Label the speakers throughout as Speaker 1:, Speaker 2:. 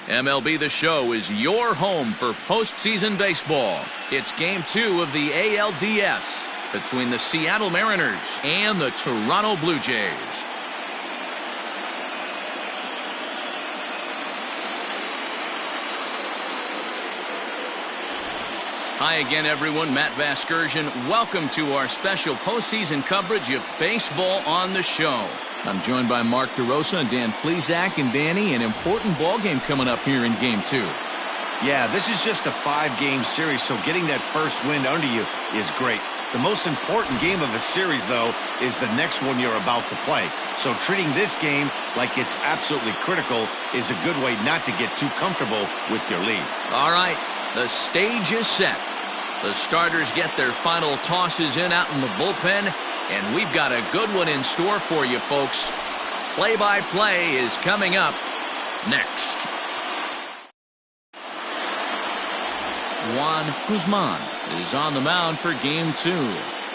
Speaker 1: MLB The Show is your home for postseason baseball. It's Game 2 of the ALDS between the Seattle Mariners and the Toronto Blue Jays. Hi again, everyone. Matt Vasgersian. Welcome to our special postseason coverage of Baseball on the Show. I'm joined by Mark DeRosa and Dan Plesac. And Danny, an important ball game coming up here in Game 2.
Speaker 2: Yeah, this is just a 5-game series, so getting that first win under you is great. The most important game of a series, though, is the next one you're about to play. So treating this game like it's absolutely critical is a good way not to get too comfortable with your lead.
Speaker 1: All right, the stage is set. The starters get their final tosses in out in the bullpen, and we've got a good one in store for you, folks. Play-by-play is coming up next. Juan Guzman is on the mound for Game 2.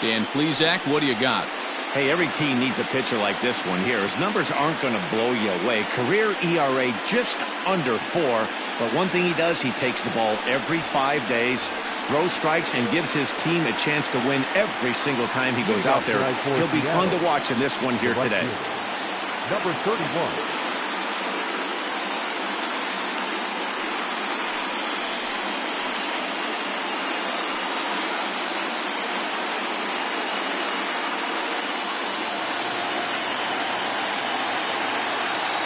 Speaker 1: Dan Plesac, what do you got?
Speaker 2: Hey, every team needs a pitcher like this one here. His numbers aren't going to blow you away. Career ERA just under 4. But one thing he does, he takes the ball every 5 days, throws strikes, and gives his team a chance to win every single time he goes out there. He'll be fun to watch in this one here today.
Speaker 3: Number 31.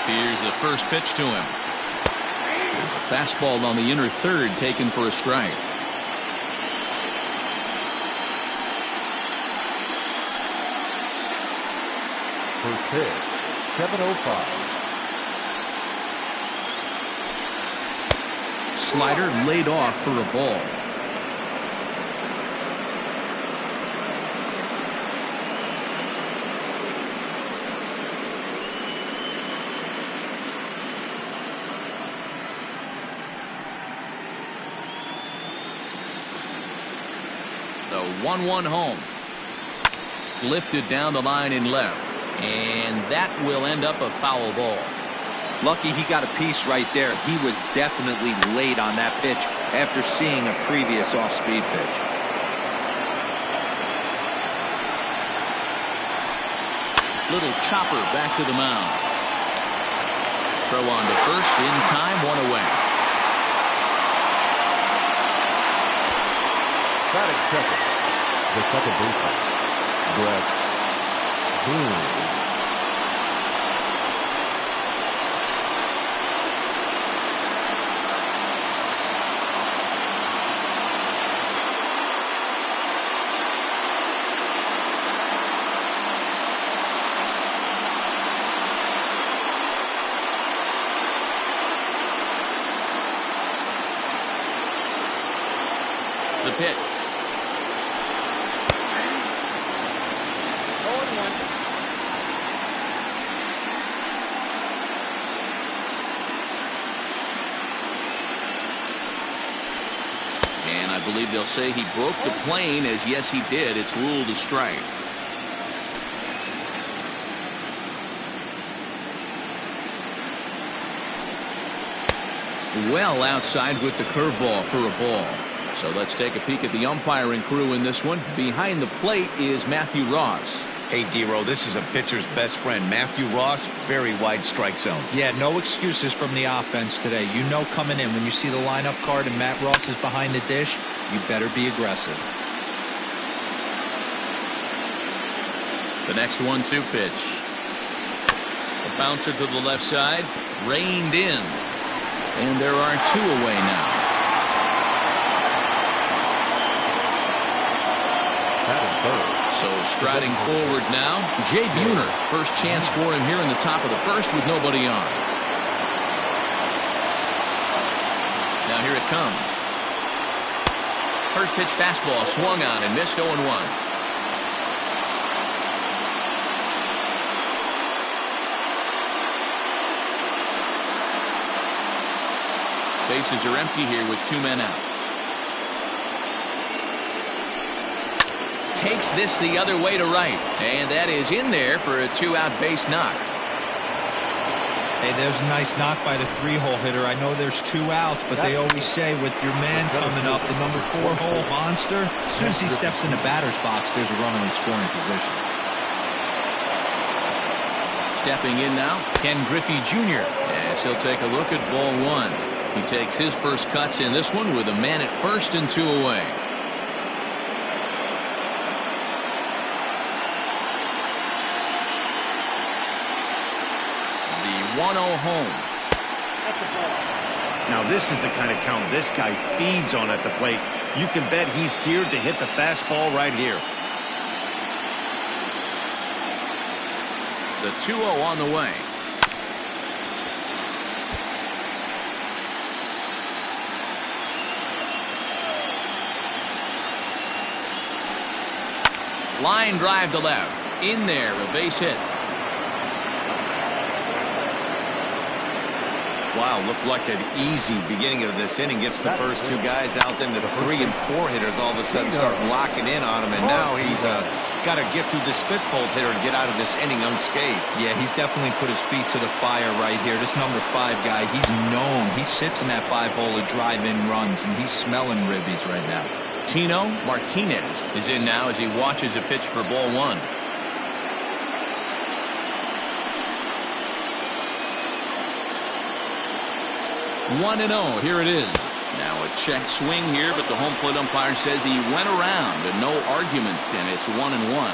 Speaker 1: Here's the first pitch to him. There's a fastball on the inner third taken for a strike.
Speaker 3: First pitch, 7:05.
Speaker 1: Slider laid off for a ball. The 1-1 home. Lifted down the line in left. And that will end up a foul ball.
Speaker 4: Lucky he got a piece right there. He was definitely late on that pitch after seeing a previous off-speed pitch.
Speaker 1: Little chopper back to the mound. Throw on to first in time, one away.
Speaker 3: Batting second, the second baseman, Brett Boone.
Speaker 1: The pitch. And I believe they'll say he broke the plane, as yes he did. It's ruled a strike. Well outside with the curveball for a ball. So let's take a peek at the umpiring crew in this one. Behind the plate is Matthew Ross.
Speaker 2: Hey, D-Row, this is a pitcher's best friend. Matthew Ross, very wide strike zone.
Speaker 4: Yeah, no excuses from the offense today. You know coming in when you see the lineup card and Matt Ross is behind the dish, you better be aggressive.
Speaker 1: The next 1-2 pitch. A bouncer to the left side, reined in. And there are 2 away now.
Speaker 3: Batting third.
Speaker 1: So striding forward now, Jay Buhner. First chance for him here in the top of the first with nobody on. Now here it comes. First pitch fastball swung on and missed 0-1. Bases are empty here with 2 men out. Takes this the other way to right, and that is in there for a 2-out base knock.
Speaker 4: Hey, there's a nice knock by the 3-hole hitter. I know there's 2 outs, but they always say with your man coming up, the number 4-hole monster, as soon as he steps in the batter's box, there's a runner in scoring position.
Speaker 1: Stepping in now, Ken Griffey Jr. As he'll take a look at ball 1. He takes his first cuts in this one with a man at first and 2 away. The 1-0 home.
Speaker 2: Now this is the kind of count this guy feeds on at the plate. You can bet he's geared to hit the fastball right here.
Speaker 1: The 2-0 on the way. Line drive to left. In there, a base hit.
Speaker 2: Wow, looked like an easy beginning of this inning. Gets the first 2 guys out, then the 3 and 4 hitters all of a sudden start locking in on him, and now he's got to get through this 5th-hole hitter and get out of this inning unscathed.
Speaker 4: Yeah, he's definitely put his feet to the fire right here. This number 5 guy, he's known. He sits in that 5-hole to drive in runs, and he's smelling ribbies right now.
Speaker 1: Tino Martinez is in now as he watches a pitch for ball 1. 1-0. Here it is. Now a check swing here, but the home plate umpire says he went around and no argument, and it's 1-1.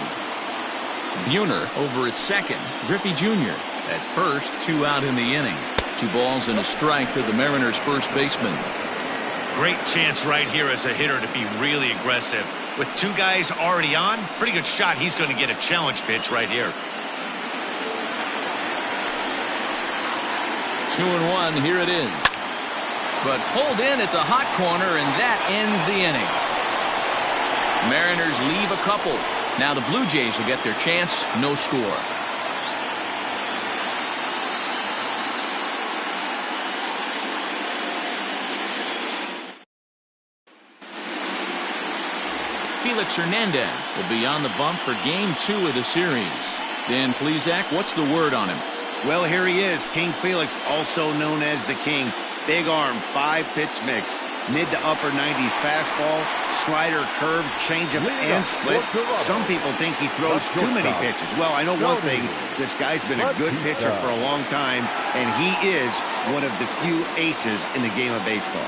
Speaker 1: Buhner over at second. Griffey Jr. at first, 2 out in the inning. 2 balls and a strike to the Mariners' first baseman.
Speaker 2: Great chance right here as a hitter to be really aggressive. With 2 guys already on, pretty good shot he's going to get a challenge pitch right here.
Speaker 1: 2-1. Here it is. But pulled in at the hot corner, and that ends the inning. Mariners leave a couple. Now the Blue Jays will get their chance. No score. Felix Hernandez will be on the bump for game 2 of the series. Dan Plesac, what's the word on him?
Speaker 2: Well, here he is, King Felix, also known as the King. Big arm, 5-pitch mix. Mid to upper 90s fastball, slider, curve, changeup, and split. Some people think he throws too many pitches. Well, I know one thing. This guy's been a good pitcher for a long time, and he is one of the few aces in the game of baseball.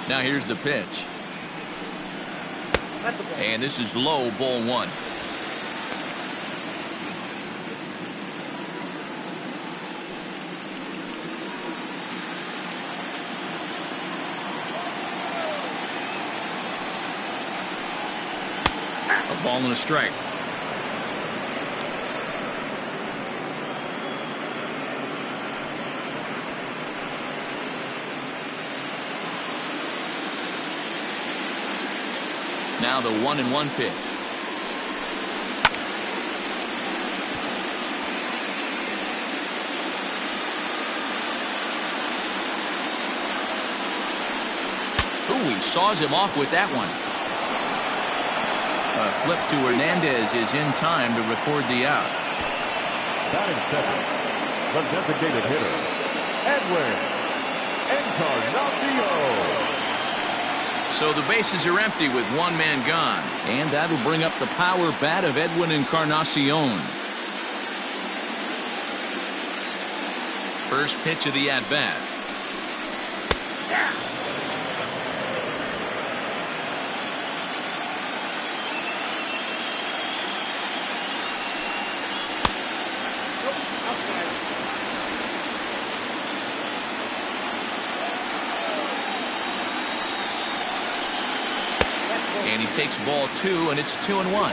Speaker 1: Now here's the pitch. And this is low, ball 1. A ball and a strike. Now the 1-1 pitch. Ooh, he saws him off with that one. A flip to Hernandez is in time to record the out.
Speaker 3: Batting second, the designated hitter, Edwin Encarnacion.
Speaker 1: So the bases are empty with 1 man gone. And that'll bring up the power bat of Edwin Encarnacion. First pitch of the at-bat. And he takes ball 2, and it's 2-1.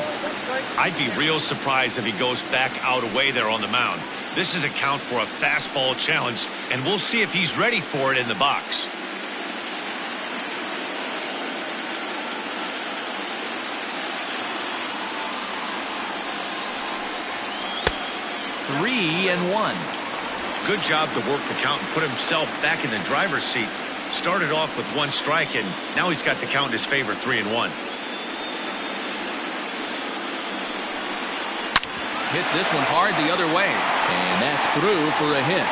Speaker 2: I'd be real surprised if he goes back out away there on the mound. This is a count for a fastball challenge, and we'll see if he's ready for it in the box.
Speaker 1: Three and 1.
Speaker 2: Good job to work the count and put himself back in the driver's seat. Started off with 1 strike, and now he's got the count in his favor, 3-1.
Speaker 1: Hits this one hard the other way, and that's through for a hit.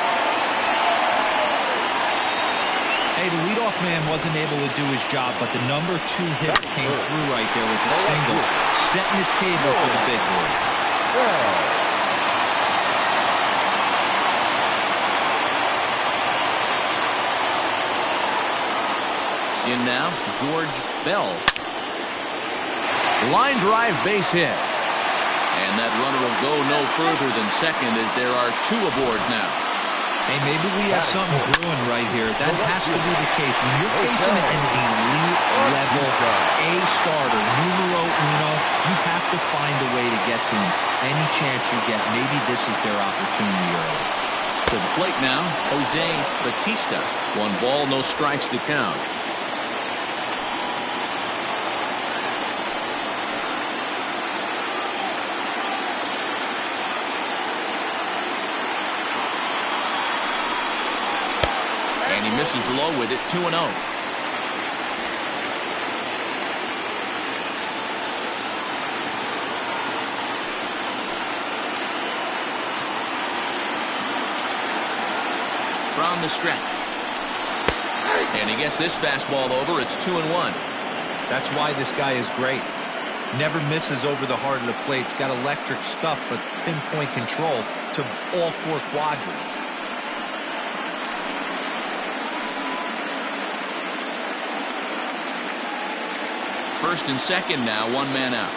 Speaker 4: Hey, the leadoff man wasn't able to do his job, but the number 2 hitter came through right there with the single, setting the table for the big boys.
Speaker 1: In now, George Bell. Line drive base hit. And that runner will go no further than second as there are 2 aboard now.
Speaker 4: Hey, maybe we have something brewing right here. That has to be the case. When you're facing an elite level A starter, numero uno, you have to find a way to get to him. Any chance you get, maybe this is their opportunity early.
Speaker 1: To the plate now, Jose Batista. 1 ball, no strikes to count. And he misses low with it, 2-0. From the stretch. And he gets this fastball over. It's 2-1.
Speaker 4: That's why this guy is great. Never misses over the heart of the plate. He's got electric stuff, but pinpoint control to all 4 quadrants.
Speaker 1: First and second now, 1 man out.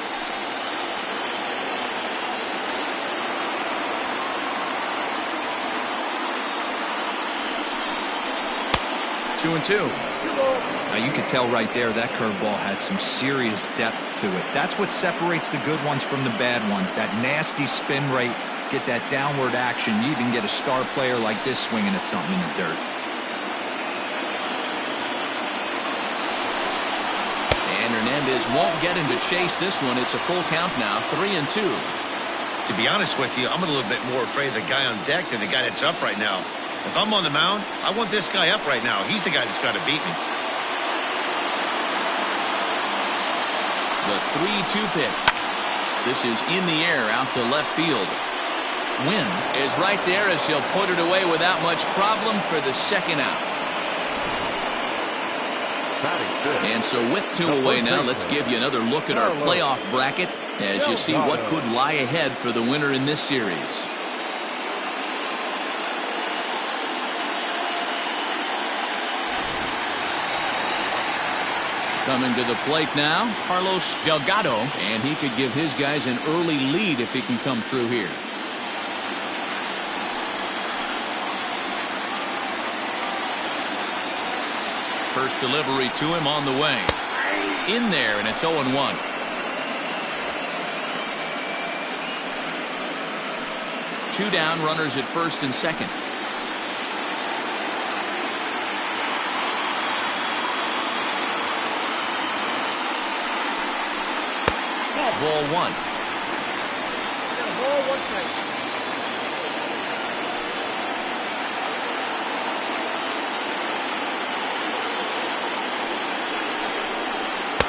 Speaker 1: Two and two.
Speaker 4: Now you can tell right there that curveball had some serious depth to it. That's what separates the good ones from the bad ones. That nasty spin rate, get that downward action. You even get a star player like this swinging at something in the dirt.
Speaker 1: Hernandez won't get him to chase this one. It's a full count now, 3-2.
Speaker 2: To be honest with you, I'm a little bit more afraid of the guy on deck than the guy that's up right now. If I'm on the mound, I want this guy up right now. He's the guy that's got to beat me.
Speaker 1: The 3-2 pitch. This is in the air out to left field. Wynn is right there as he'll put it away without much problem for the second out. And so with 2 away now, let's give you another look at our playoff bracket as you see what could lie ahead for the winner in this series. Coming to the plate now, Carlos Delgado, and he could give his guys an early lead if he can come through here. First delivery to him on the way. In there, and it's 0-1. Two down, runners at first and second. Ball 1.
Speaker 5: Ball 1 strike.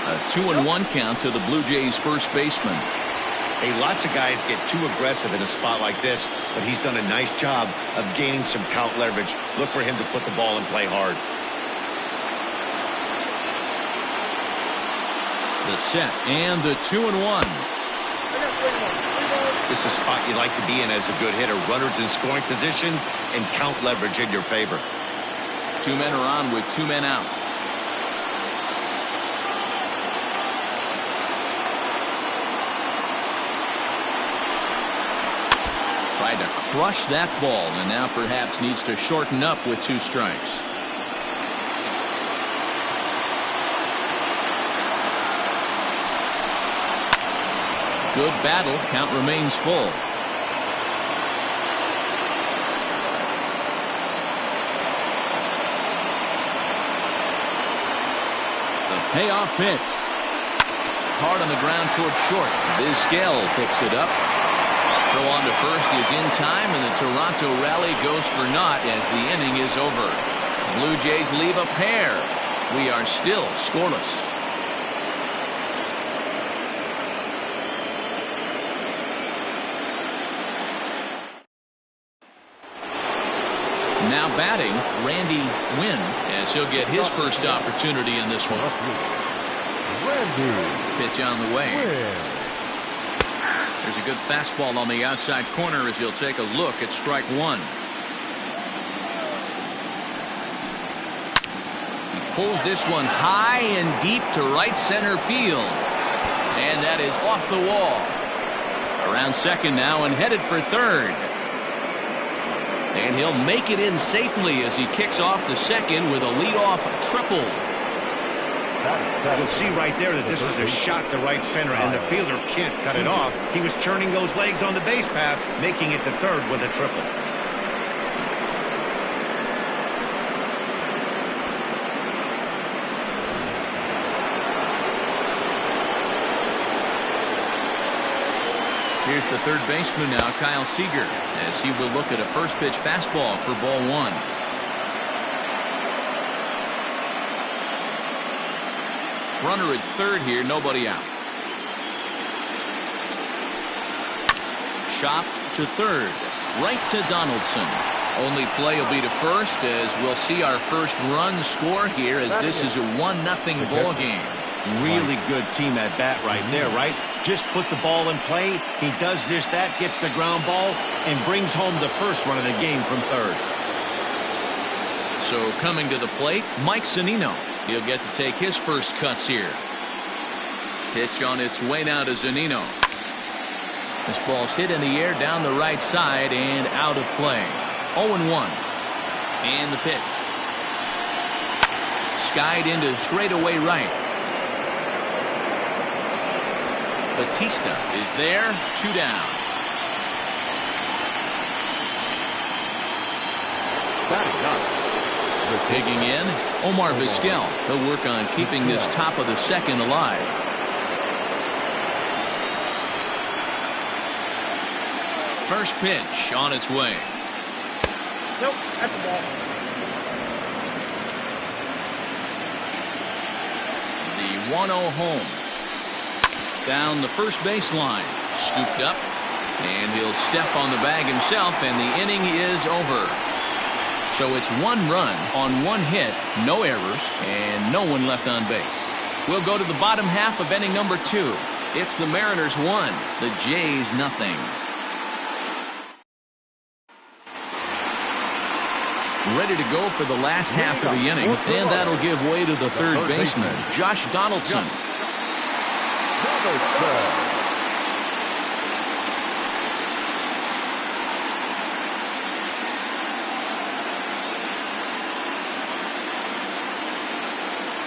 Speaker 1: A 2-1 count to the Blue Jays first baseman.
Speaker 2: Hey, lots of guys get too aggressive in a spot like this, but he's done a nice job of gaining some count leverage. Look for him to put the ball in play hard.
Speaker 1: The set and the 2-1.
Speaker 2: This is a spot you like to be in as a good hitter. Runners in scoring position and count leverage in your favor.
Speaker 1: 2 men are on with 2 men out. Tried to crush that ball and now perhaps needs to shorten up with 2 strikes. Good battle. Count remains full. The payoff pitch. Hard on the ground toward short. Vizquel picks it up. Throw on to first is in time, and the Toronto rally goes for naught as the inning is over. Blue Jays leave a pair. We are still scoreless. Now batting, Randy Wynn, as he'll get his first opportunity in this one. Pitch on the way. There's a good fastball on the outside corner as he'll take a look at strike one. He pulls this one high and deep to right center field. And that is off the wall. Around second now and headed for third. And he'll make it in safely as he kicks off the second with a leadoff triple.
Speaker 2: You'll see right there that this is a shot to right center, and the fielder can't cut it off. He was turning those legs on the base paths, making it to third with a triple.
Speaker 1: Here's the third baseman now, Kyle Seager, as he will look at a first pitch fastball for ball one. Runner at third here, nobody out. Chopped to third, right to Donaldson. Only play will be to first, as we'll see our first run score here, as this is a 1-0 ball game.
Speaker 2: Really good team at bat right there, right? Just put the ball in play. He does just that, gets the ground ball, and brings home the first run of the game from third.
Speaker 1: So coming to the plate, Mike Zunino. He'll get to take his first cuts here. Pitch on its way now to Zunino. This ball's hit in the air down the right side and out of play. 0-1. And the pitch. Skied into straightaway right. Batista is there, 2 down. Digging in, Omar Vizquel. He'll work on keeping this top of the second alive. First pitch on its way.
Speaker 5: Nope, that's the ball.
Speaker 1: The 1-0 home. Down the first baseline, scooped up, and he'll step on the bag himself, and the inning is over. So it's 1 run on 1 hit, no errors, and no one left on base. We'll go to the bottom half of inning number 2. It's the Mariners 1, the Jays 0. Ready to go for the last half of the inning, and that'll give way to the third baseman, Josh Donaldson.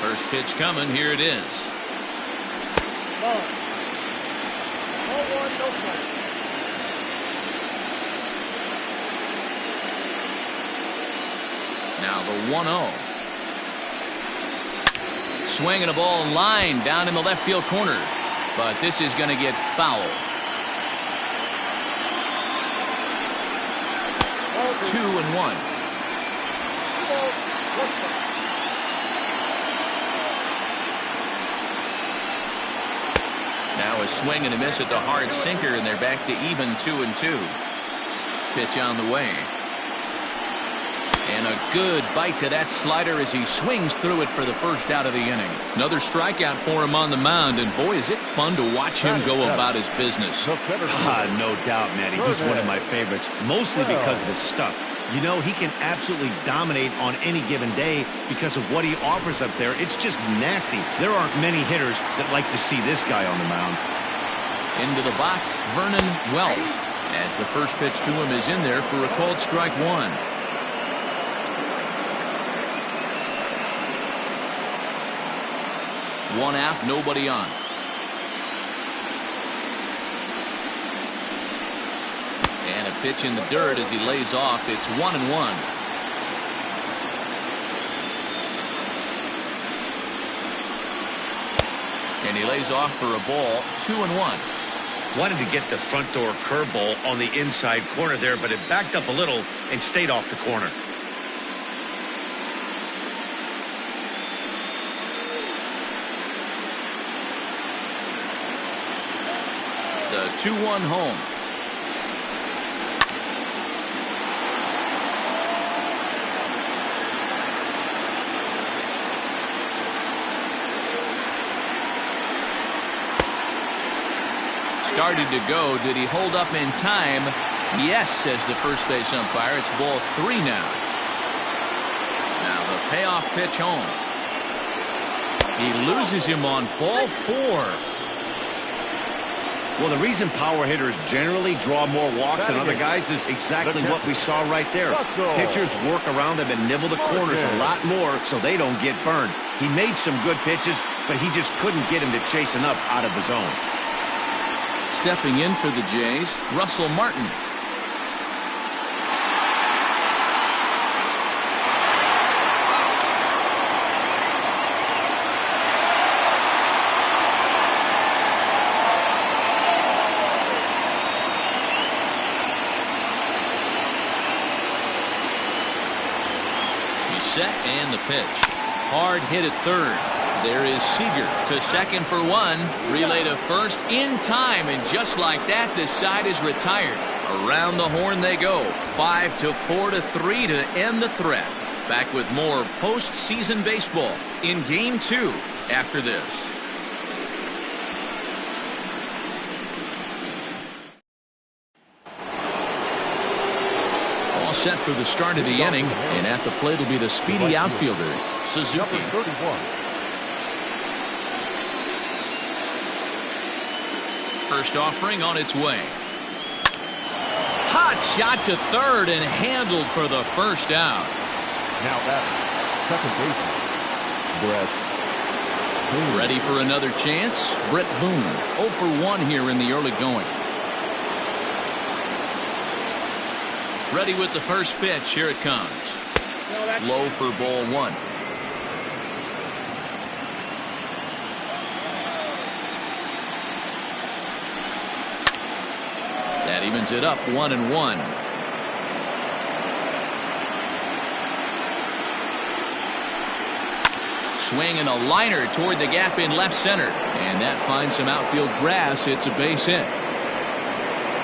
Speaker 1: First pitch coming. Here it is.
Speaker 5: Ball. 0-1, no play.
Speaker 1: Now the 1-0. Swinging a ball line down in the left field corner. But this is going to get foul. 2-1. Now a swing and a miss at the hard sinker, and they're back to even 2-2. Pitch on the way. And a good bite to that slider as he swings through it for the first out of the inning. Another strikeout for him on the mound, and boy, is it fun to watch him go about his business.
Speaker 2: No doubt, Matty. He's one of my favorites, mostly because of his stuff. You know, he can absolutely dominate on any given day because of what he offers up there. It's just nasty. There aren't many hitters that like to see this guy on the mound.
Speaker 1: Into the box, Vernon Wells, as the first pitch to him is in there for a called strike 1. One out, nobody on. And a pitch in the dirt as he lays off. It's 1-1. And he lays off for a ball. 2-1.
Speaker 2: Wanted to get the front door curveball on the inside corner there, but it backed up a little and stayed off the corner.
Speaker 1: The 2-1 home. Started to go. Did he hold up in time? Yes, says the first base umpire. It's ball 3 now. Now the payoff pitch home. He loses him on ball 4.
Speaker 2: Well, the reason power hitters generally draw more walks than other guys is exactly what we saw right there. Pitchers work around them and nibble the corners a lot more so they don't get burned. He made some good pitches, but he just couldn't get him to chase enough out of the zone.
Speaker 1: Stepping in for the Jays, Russell Martin. He's set and the pitch. Hard hit at third. There is Seager to second for 1. Relay to first in time, and just like that, this side is retired. Around the horn they go. 5-4-3 to end the threat. Back with more postseason baseball in Game 2 after this. All set for the start of the inning, and at the plate will be the speedy outfielder, Suzuki. First offering on its way. Hot shot to third and handled for the first out.
Speaker 3: Now at second base, Brett.
Speaker 1: Ready for another chance? Brett Boone, 0 for 1 here in the early going. Ready with the first pitch. Here it comes. Low for ball 1. That evens it up 1-1. Swing and a liner toward the gap in left center. And that finds some outfield grass. It's a base hit.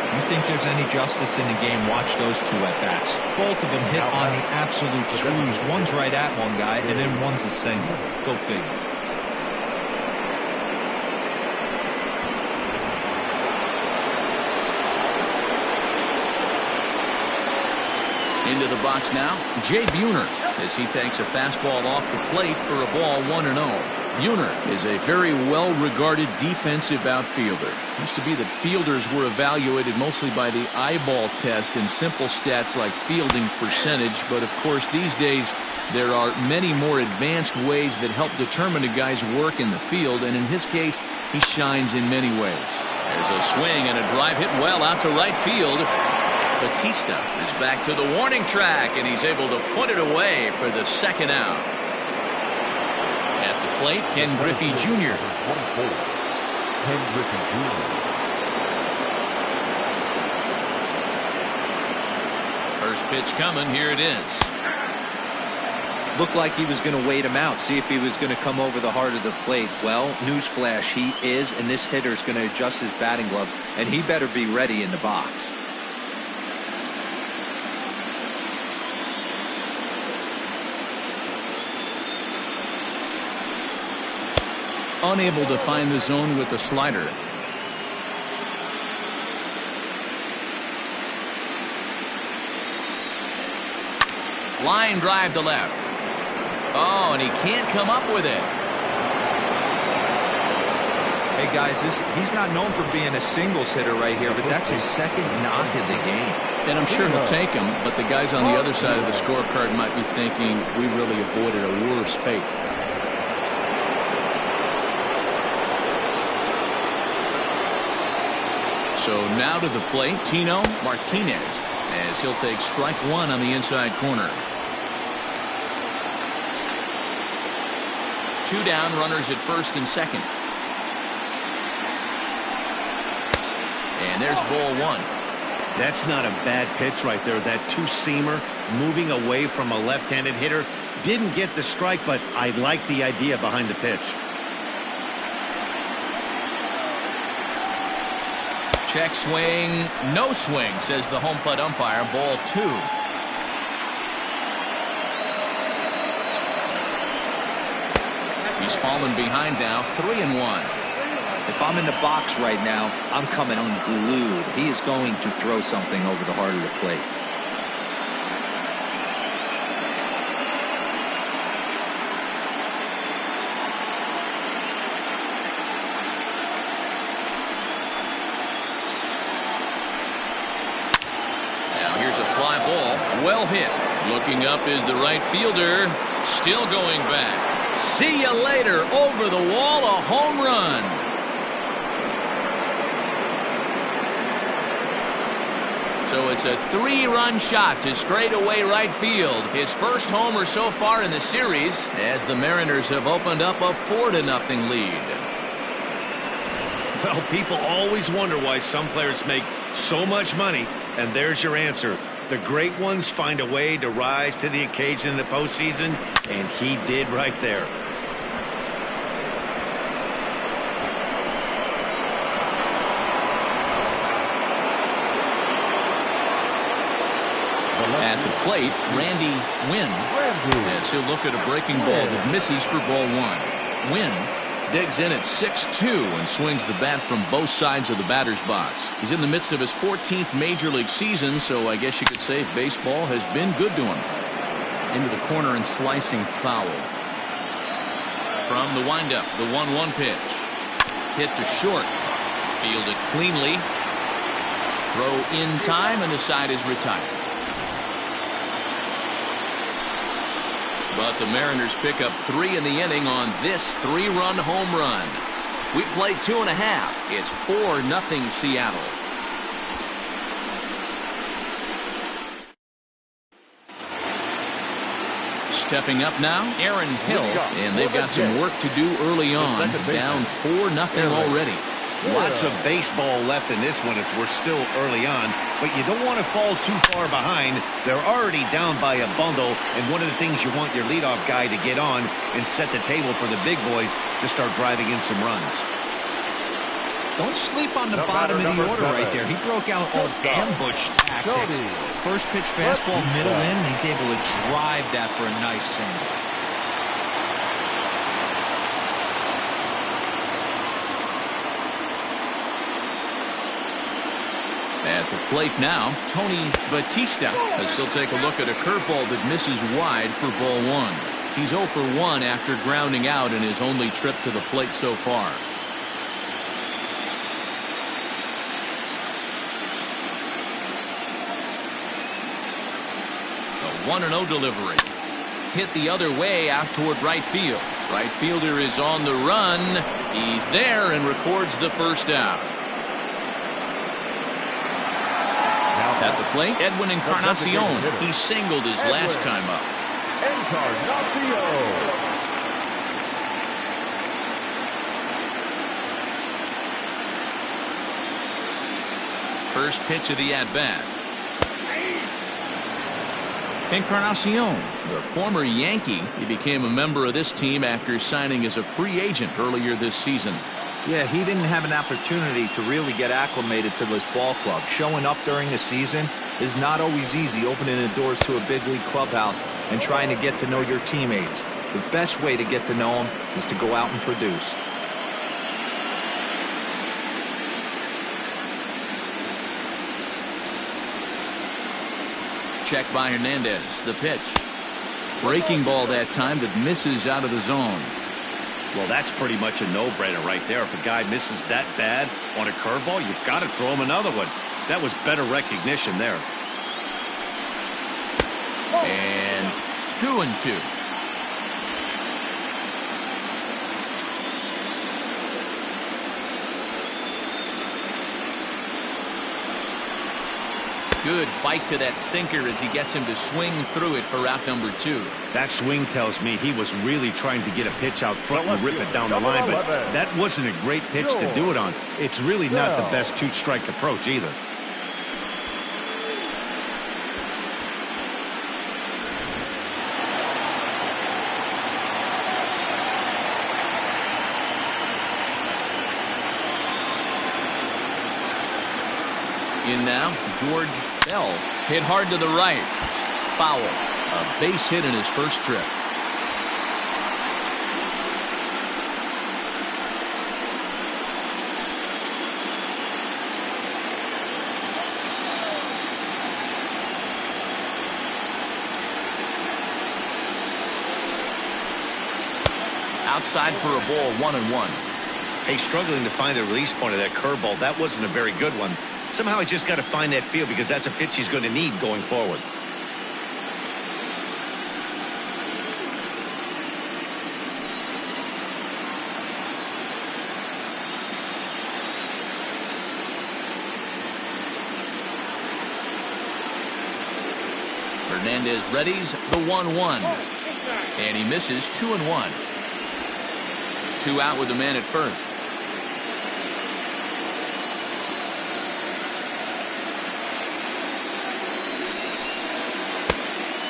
Speaker 4: You think there's any justice in the game? Watch those two at-bats. Both of them hit on the absolute screws. One's right at one guy, and then one's a single. Go figure.
Speaker 1: Into the box now, Jay Buhner, as he takes a fastball off the plate for a ball 1-0. Buhner is a very well-regarded defensive outfielder. It used to be that fielders were evaluated mostly by the eyeball test and simple stats like fielding percentage, but of course these days there are many more advanced ways that help determine a guy's work in the field, and in his case, he shines in many ways. There's a swing and a drive hit well out to right field. Batista is back to the warning track, and he's able to put it away for the second out. At the plate, Ken Griffey Jr.
Speaker 3: Ken Griffey Jr.
Speaker 1: First pitch coming. Here it is.
Speaker 6: Looked like he was going to wait him out, see if he was going to come over the heart of the plate. Well, newsflash, he is, and this hitter's going to adjust his batting gloves, and he better be ready in the box.
Speaker 1: Unable to find the zone with the slider. Line drive to left. Oh, and he can't come up with it.
Speaker 4: Hey, guys, he's not known for being a singles hitter right here, but that's his second knock of the game.
Speaker 1: And I'm sure he'll take him, but the guys on the other side of the scorecard might be thinking we really avoided a worse fate. So now to the plate, Tino Martinez, as he'll take strike 1 on the inside corner. 2 down, runners at first and second. And there's ball 1.
Speaker 2: That's not a bad pitch right there. That two-seamer moving away from a left-handed hitter. Didn't get the strike, but I like the idea behind the pitch.
Speaker 1: Check swing, no swing, says the home plate umpire. Ball 2. He's fallen behind now, 3-1.
Speaker 6: If I'm in the box right now, I'm coming unglued. He is going to throw something over the heart of the plate.
Speaker 1: Well hit. Looking up is the right fielder. Still going back. See you later. Over the wall, a home run. So it's a 3-run shot to straightaway right field. His first homer so far in the series, as the Mariners have opened up a 4-0 lead.
Speaker 2: Well, people always wonder why some players make so much money, and there's your answer. The great ones find a way to rise to the occasion in the postseason, and he did right there.
Speaker 1: At the plate, Randy Wynn, as he'll look at a breaking ball that misses for ball 1. Wynn digs in at 6-2 and swings the bat from both sides of the batter's box. He's in the midst of his 14th major league season, so I guess you could say baseball has been good to him. Into the corner and slicing foul. From the windup, the 1-1 pitch. Hit to short. Fielded cleanly. Throw in time, and the side is retired. But the Mariners pick up 3 in the inning on this 3-run home run. We play 2.5. It's 4-0 Seattle. Stepping up now, Aaron Hill, and they've got some work to do early on. Down 4-0 already.
Speaker 2: Lots of baseball left in this one as we're still early on, but you don't want to fall too far behind. They're already down by a bundle, and one of the things you want your leadoff guy to get on and set the table for the big boys to start driving in some runs.
Speaker 4: Don't sleep on the bottom of the order right there. He broke out all ambush tactics. First pitch fastball, middle in, and he's able to drive that for a nice single.
Speaker 1: At the plate now, Tony Batista, as he'll take a look at a curveball that misses wide for ball 1. He's 0 for 1 after grounding out in his only trip to the plate so far. A 1-0 delivery. Hit the other way out toward right field. Right fielder is on the run. He's there and records the first out. At the plate, Edwin Encarnacion. He singled his last time up. First pitch of the at-bat. Encarnacion, the former Yankee, he became a member of this team after signing as a free agent earlier this season.
Speaker 6: Yeah, he didn't have an opportunity to really get acclimated to this ball club. Showing up during the season is not always easy, opening the doors to a big league clubhouse and trying to get to know your teammates. The best way to get to know them is to go out and produce.
Speaker 1: Check by Hernandez. The pitch. Breaking ball that time that misses out of the zone.
Speaker 2: Well, that's pretty much a no-brainer right there. If a guy misses that bad on a curveball, you've got to throw him another one. That was better recognition there.
Speaker 1: And 2-2. Good bite to that sinker as he gets him to swing through it for out number 2.
Speaker 2: That swing tells me he was really trying to get a pitch out front and rip it down the line, but that wasn't a great pitch to do it on. It's really not the best two-strike approach either.
Speaker 1: in now, George Bell. Hit hard to the right. Foul. A base hit in his first trip. Outside for a ball, 1-1.
Speaker 2: Hey, struggling to find the release point of that curveball. That wasn't a very good one. Somehow he's just got to find that feel because that's a pitch he's going to need going forward.
Speaker 1: Hernandez readies the 1-1. And he misses 2-1. 2 out with the man at first.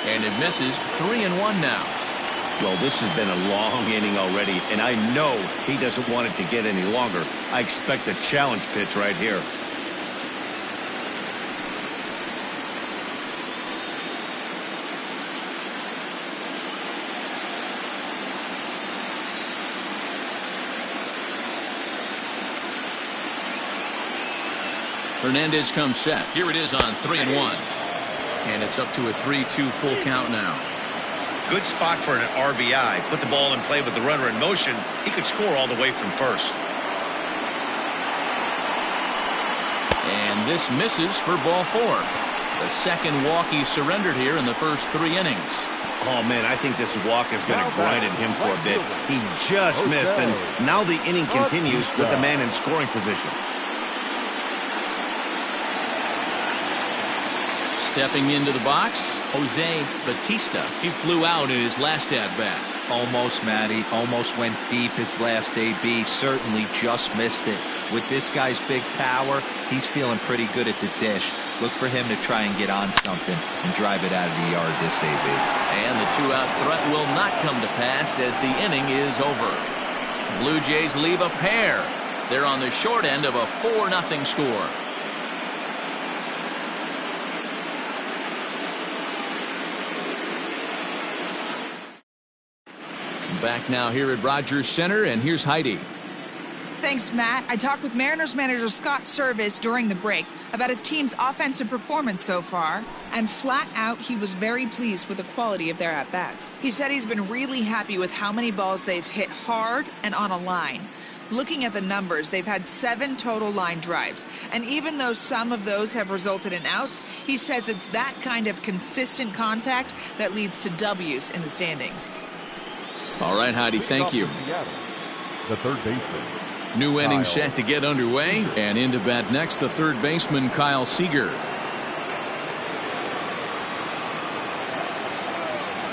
Speaker 1: And it misses 3-1 now.
Speaker 2: Well, this has been a long inning already, and I know he doesn't want it to get any longer. I expect a challenge pitch right here.
Speaker 1: Hernandez comes set. Here it is on 3-1. And it's up to a 3-2 full count now.
Speaker 2: Good spot for an RBI. Put the ball in play with the runner in motion. He could score all the way from first.
Speaker 1: And this misses for ball 4. The second walk he surrendered here in the first 3 innings.
Speaker 2: Oh, man, I think this walk is going to grind at him for a bit. He just missed, and now the inning continues with the man in scoring position.
Speaker 1: Stepping into the box, Jose Batista. He flew out in his last at-bat.
Speaker 6: Almost, Matty. Almost went deep his last AB. Certainly just missed it. With this guy's big power, he's feeling pretty good at the dish. Look for him to try and get on something and drive it out of the yard this AB.
Speaker 1: And the 2-out threat will not come to pass as the inning is over. Blue Jays leave a pair. They're on the short end of a 4-0 score. Back now here at Rogers Center, and here's Heidi.
Speaker 7: Thanks, Matt. I talked with Mariners manager Scott Service during the break about his team's offensive performance so far, and flat out, he was very pleased with the quality of their at-bats. He said he's been really happy with how many balls they've hit hard and on a line. Looking at the numbers, they've had 7 total line drives, and even though some of those have resulted in outs, he says it's that kind of consistent contact that leads to W's in the standings.
Speaker 1: All right, Heidi, thank you.
Speaker 3: The third baseman.
Speaker 1: New inning set to get underway, and into bat next, the third baseman, Kyle Seager.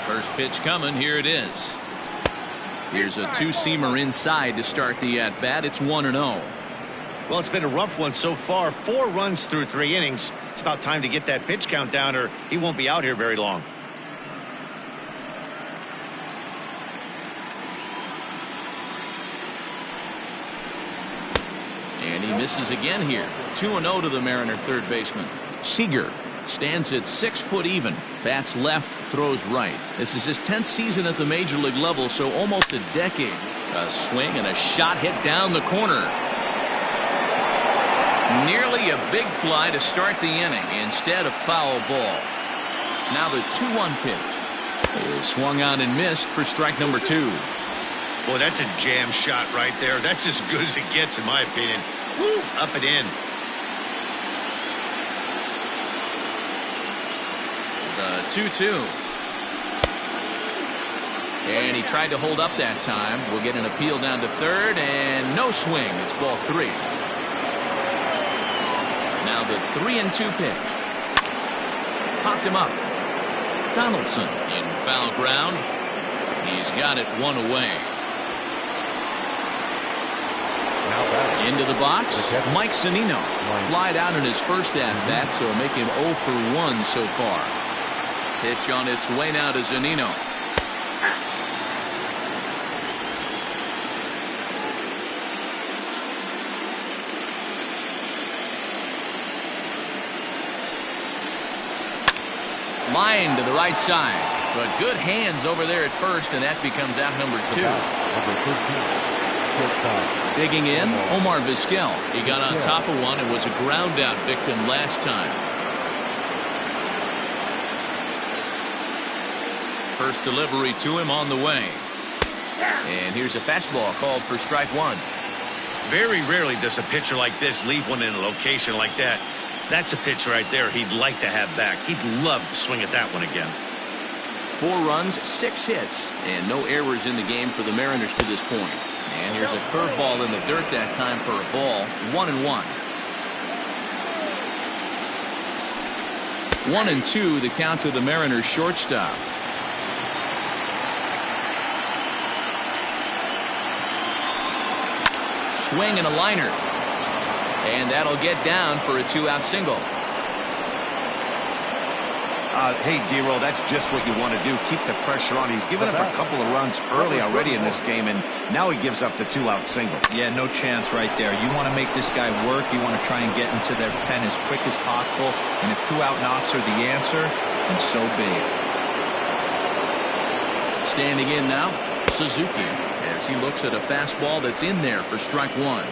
Speaker 1: First pitch coming, here it is. Here's a 2-seamer inside to start the at-bat. It's 1-0.
Speaker 2: Well, it's been a rough one so far. 4 runs through 3 innings. It's about time to get that pitch count down, or he won't be out here very long.
Speaker 1: And he misses again here. 2-0 to the Mariner third baseman. Seager stands at 6 foot even. Bats left, throws right. This is his 10th season at the major league level, so almost a decade. A swing and a shot hit down the corner. Nearly a big fly to start the inning. Instead, a foul ball. Now the 2-1 pitch is swung on and missed for strike number 2.
Speaker 2: Boy, that's a jam shot right there. That's as good as it gets, in my opinion. Woo, up and in.
Speaker 1: The 2-2. And he tried to hold up that time. We'll get an appeal down to third, and no swing. It's ball 3. Now the 3-2 pitch. Popped him up. Donaldson in foul ground. He's got it 1 away. Into the box, Mike Zunino. Flied out in his first at-bat, so make him 0 for 1 so far. Pitch on its way now to Zunino. Line to the right side. But good hands over there at first, and that becomes out number 2. Digging in, Omar Vizquel. He got on top of one and was a ground out victim last time. First delivery to him on the way. And here's a fastball called for strike 1.
Speaker 2: Very rarely does a pitcher like this leave one in a location like that. That's a pitch right there he'd like to have back. He'd love to swing at that one again.
Speaker 1: 4 runs, 6 hits, and no errors in the game for the Mariners to this point. And here's a curveball in the dirt that time for a ball. 1-1. 1-2, the count to the Mariners shortstop. Swing and a liner. And that'll get down for a 2-out single.
Speaker 2: Hey, D-Roll, that's just what you want to do. Keep the pressure on. He's given up a couple of runs early already in this game, and now he gives up the 2-out single.
Speaker 6: Yeah, no chance right there. You want to make this guy work. You want to try and get into their pen as quick as possible. And if 2-out knocks are the answer, then so be it.
Speaker 1: Standing in now, Suzuki, as he looks at a fastball that's in there for strike 1.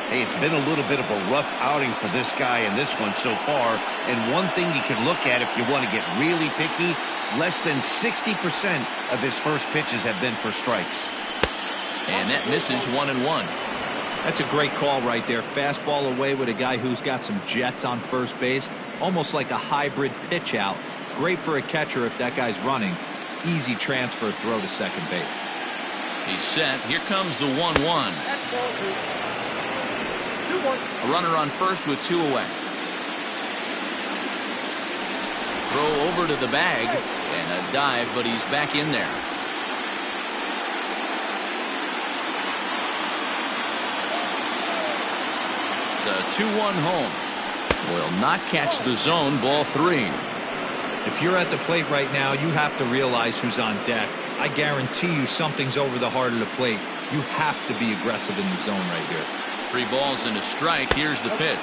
Speaker 2: Hey, it's been a little bit of a rough outing for this guy in this one so far. And one thing you can look at if you want to get really picky, less than 60% of his first pitches have been for strikes.
Speaker 1: And that misses 1-1.
Speaker 6: That's a great call right there. Fastball away with a guy who's got some jets on first base. Almost like a hybrid pitch out. Great for a catcher if that guy's running. Easy transfer throw to second base.
Speaker 1: He's set. Here comes the 1-1. A runner on first with 2 away. Throw over to the bag and a dive, but he's back in there. The 2-1 home will not catch the zone. Ball 3.
Speaker 6: If you're at the plate right now, you have to realize who's on deck. I guarantee you something's over the heart of the plate. You have to be aggressive in the zone right here.
Speaker 1: 3 balls and a strike. Here's the pitch.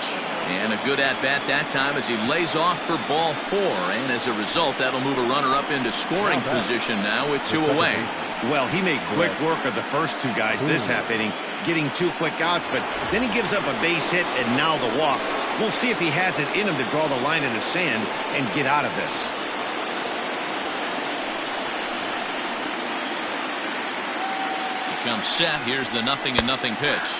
Speaker 1: And a good at-bat that time as he lays off for ball 4. And as a result, that'll move a runner up into scoring position now with 2 away.
Speaker 2: Well, he made quick work of the first 2 guys this half inning, getting 2 quick outs, but then he gives up a base hit and now the walk. We'll see if he has it in him to draw the line in the sand and get out of this.
Speaker 1: He comes set. Here's the 0-0 pitch.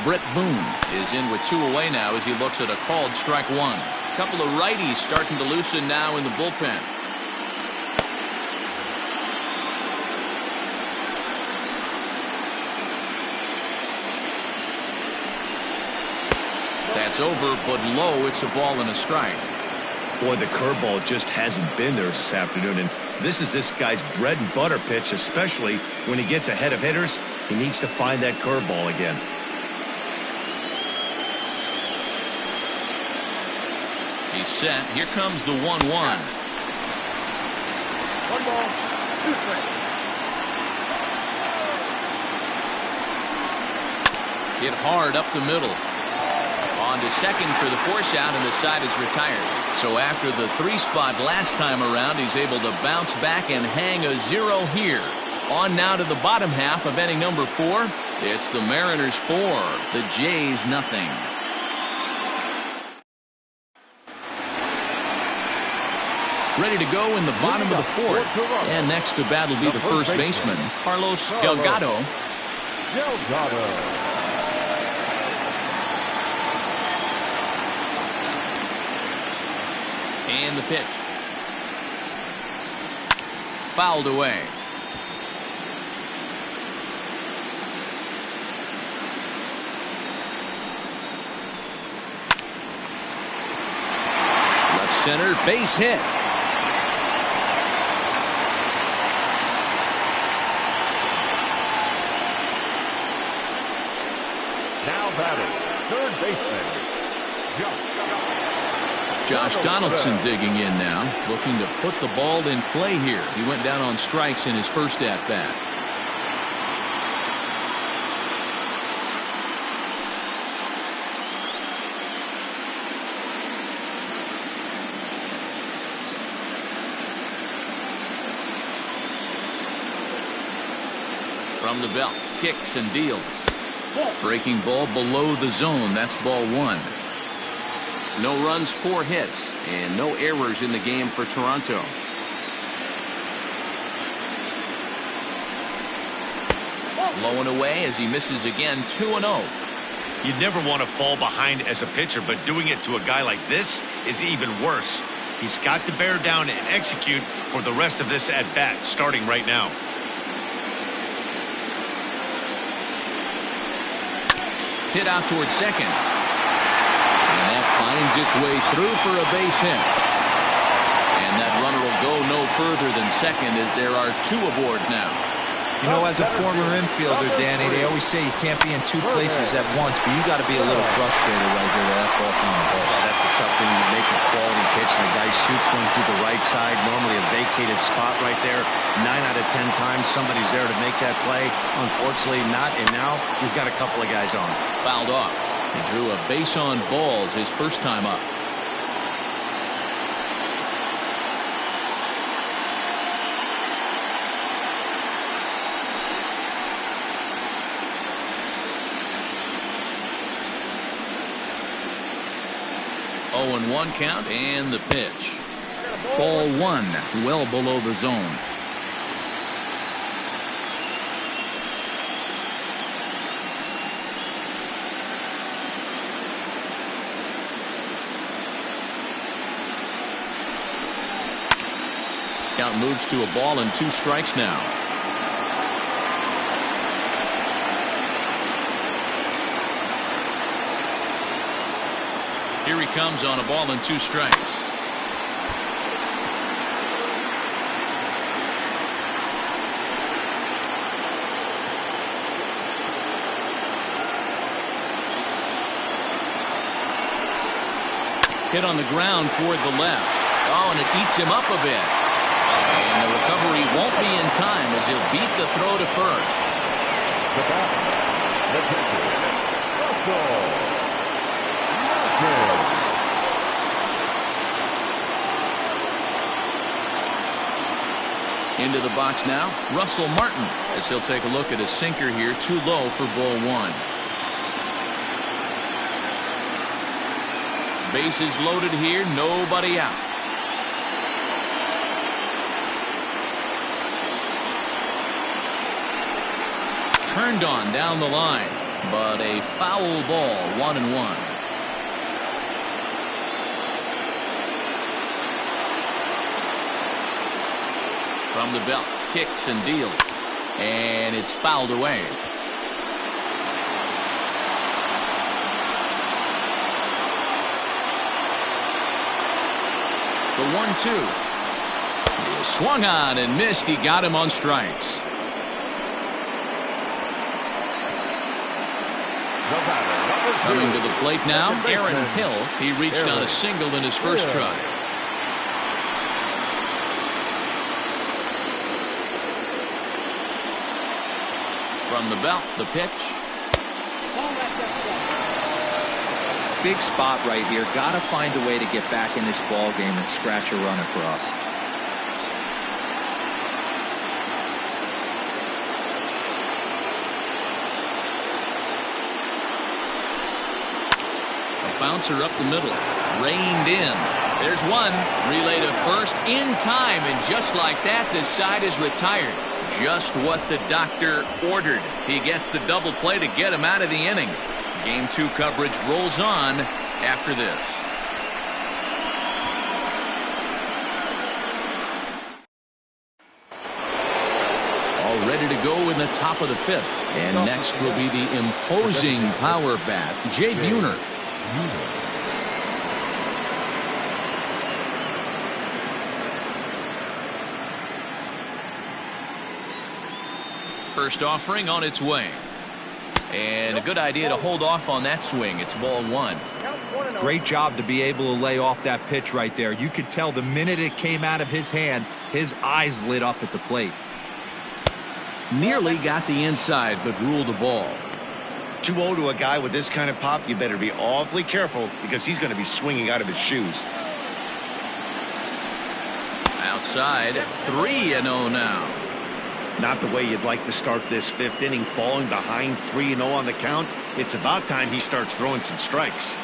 Speaker 1: Brett Boone is in with 2 away now as he looks at a called strike 1. A couple of righties starting to loosen now in the bullpen. That's over, but low. It's a ball and a strike.
Speaker 2: Boy, the curveball just hasn't been there this afternoon, and this is this guy's bread and butter pitch, especially when he gets ahead of hitters. He needs to find that curveball again.
Speaker 1: He's set. Here comes the 1-1.
Speaker 5: 1 ball, 2 strikes.
Speaker 1: Hit hard up the middle. On to second for the force out, and the side is retired. So after the 3 spot last time around, he's able to bounce back and hang a 0 here. On now to the bottom half of inning number 4. It's the Mariners 4, the Jays nothing. Ready to go in the bottom of the 4th. And next to bat will be the first baseman, Carlos Delgado. And the pitch. Fouled away. Left center, base hit.
Speaker 3: Now batting, third baseman,
Speaker 1: Josh Donaldson digging in now, looking to put the ball in play here. He went down on strikes in his first at-bat. From the belt, kicks and deals. Breaking ball below the zone. That's ball 1. No runs, 4 hits, and no errors in the game for Toronto. Low and away as he misses again, 2-0.
Speaker 2: You'd never want to fall behind as a pitcher, but doing it to a guy like this is even worse. He's got to bear down and execute for the rest of this at-bat, starting right now.
Speaker 1: Hit out towards second. And that finds its way through for a base hit. And that runner will go no further than second as there are 2 aboard now.
Speaker 6: You know, as a former infielder, Danny, they always say you can't be in 2 places at once, but you got to be a little frustrated right here with that ball coming.
Speaker 2: Oh, that's a tough thing. You make a quality pitch, and the guy shoots one to the right side, normally a vacated spot right there. 9 out of 10 times, somebody's there to make that play. Unfortunately, not, and now we've got a couple of guys on.
Speaker 1: Fouled off. He drew a base on balls his first time up. Oh, and 1 count, and the pitch. Ball 1, well below the zone. Count moves to a ball and 2 strikes now. Here he comes on a ball and 2 strikes. Hit on the ground toward the left. Oh, and it eats him up a bit. And the recovery won't be in time as he'll beat the throw to first.
Speaker 3: The batter, the pitcher, Russell.
Speaker 1: Into the box now, Russell Martin, as he'll take a look at a sinker here, too low for ball 1. Bases loaded here, nobody out. Turned on down the line, but a foul ball, 1-1. From the belt, kicks and deals, and it's fouled away. The 1-2. He swung on and missed. He got him on strikes. Coming to the plate now, Aaron Hill. He reached on a single in his first try. From the belt, the pitch.
Speaker 6: Big spot right here. Got to find a way to get back in this ball game and scratch a run across.
Speaker 1: A bouncer up the middle, reined in. There's one. Relay to first in time, and just like that, this side is retired. Just what the doctor ordered. He gets the double play to get him out of the inning. Game 2 coverage rolls on after this. All ready to go in the top of the 5th. And next will be the imposing power bat, Jay Buhner. First offering on its way. And a good idea to hold off on that swing. It's ball 1.
Speaker 6: Great job to be able to lay off that pitch right there. You could tell the minute it came out of his hand, his eyes lit up at the plate.
Speaker 1: Nearly got the inside, but ruled the ball.
Speaker 2: 2-0 to a guy with this kind of pop, you better be awfully careful because he's going to be swinging out of his shoes.
Speaker 1: Outside, 3-0 now.
Speaker 2: Not the way you'd like to start this fifth inning, falling behind 3-0 on the count. It's about time he starts throwing some strikes.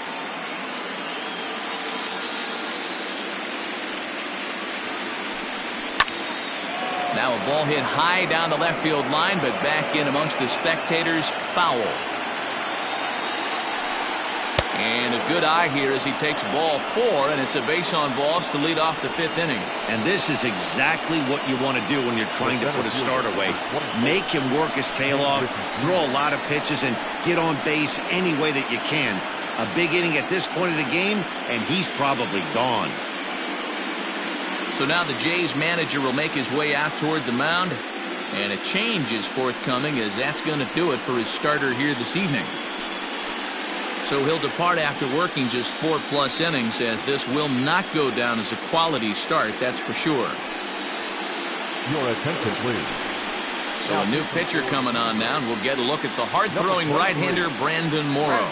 Speaker 1: Now a ball hit high down the left field line, but back in amongst the spectators. Foul. And a good eye here as he takes ball 4, and it's a base on balls to lead off the 5th inning.
Speaker 2: And this is exactly what you want to do when you're trying to put a starter away. Make him work his tail off, throw a lot of pitches, and get on base any way that you can. A big inning at this point of the game, and he's probably gone.
Speaker 1: So now the Jays manager will make his way out toward the mound, and a change is forthcoming, as that's going to do it for his starter here this evening. So he'll depart after working just 4+ innings, as this will not go down as a quality start, that's for sure.
Speaker 3: Your attention, please.
Speaker 1: So a new pitcher coming on now, and we'll get a look at the hard-throwing right-hander Brandon Morrow.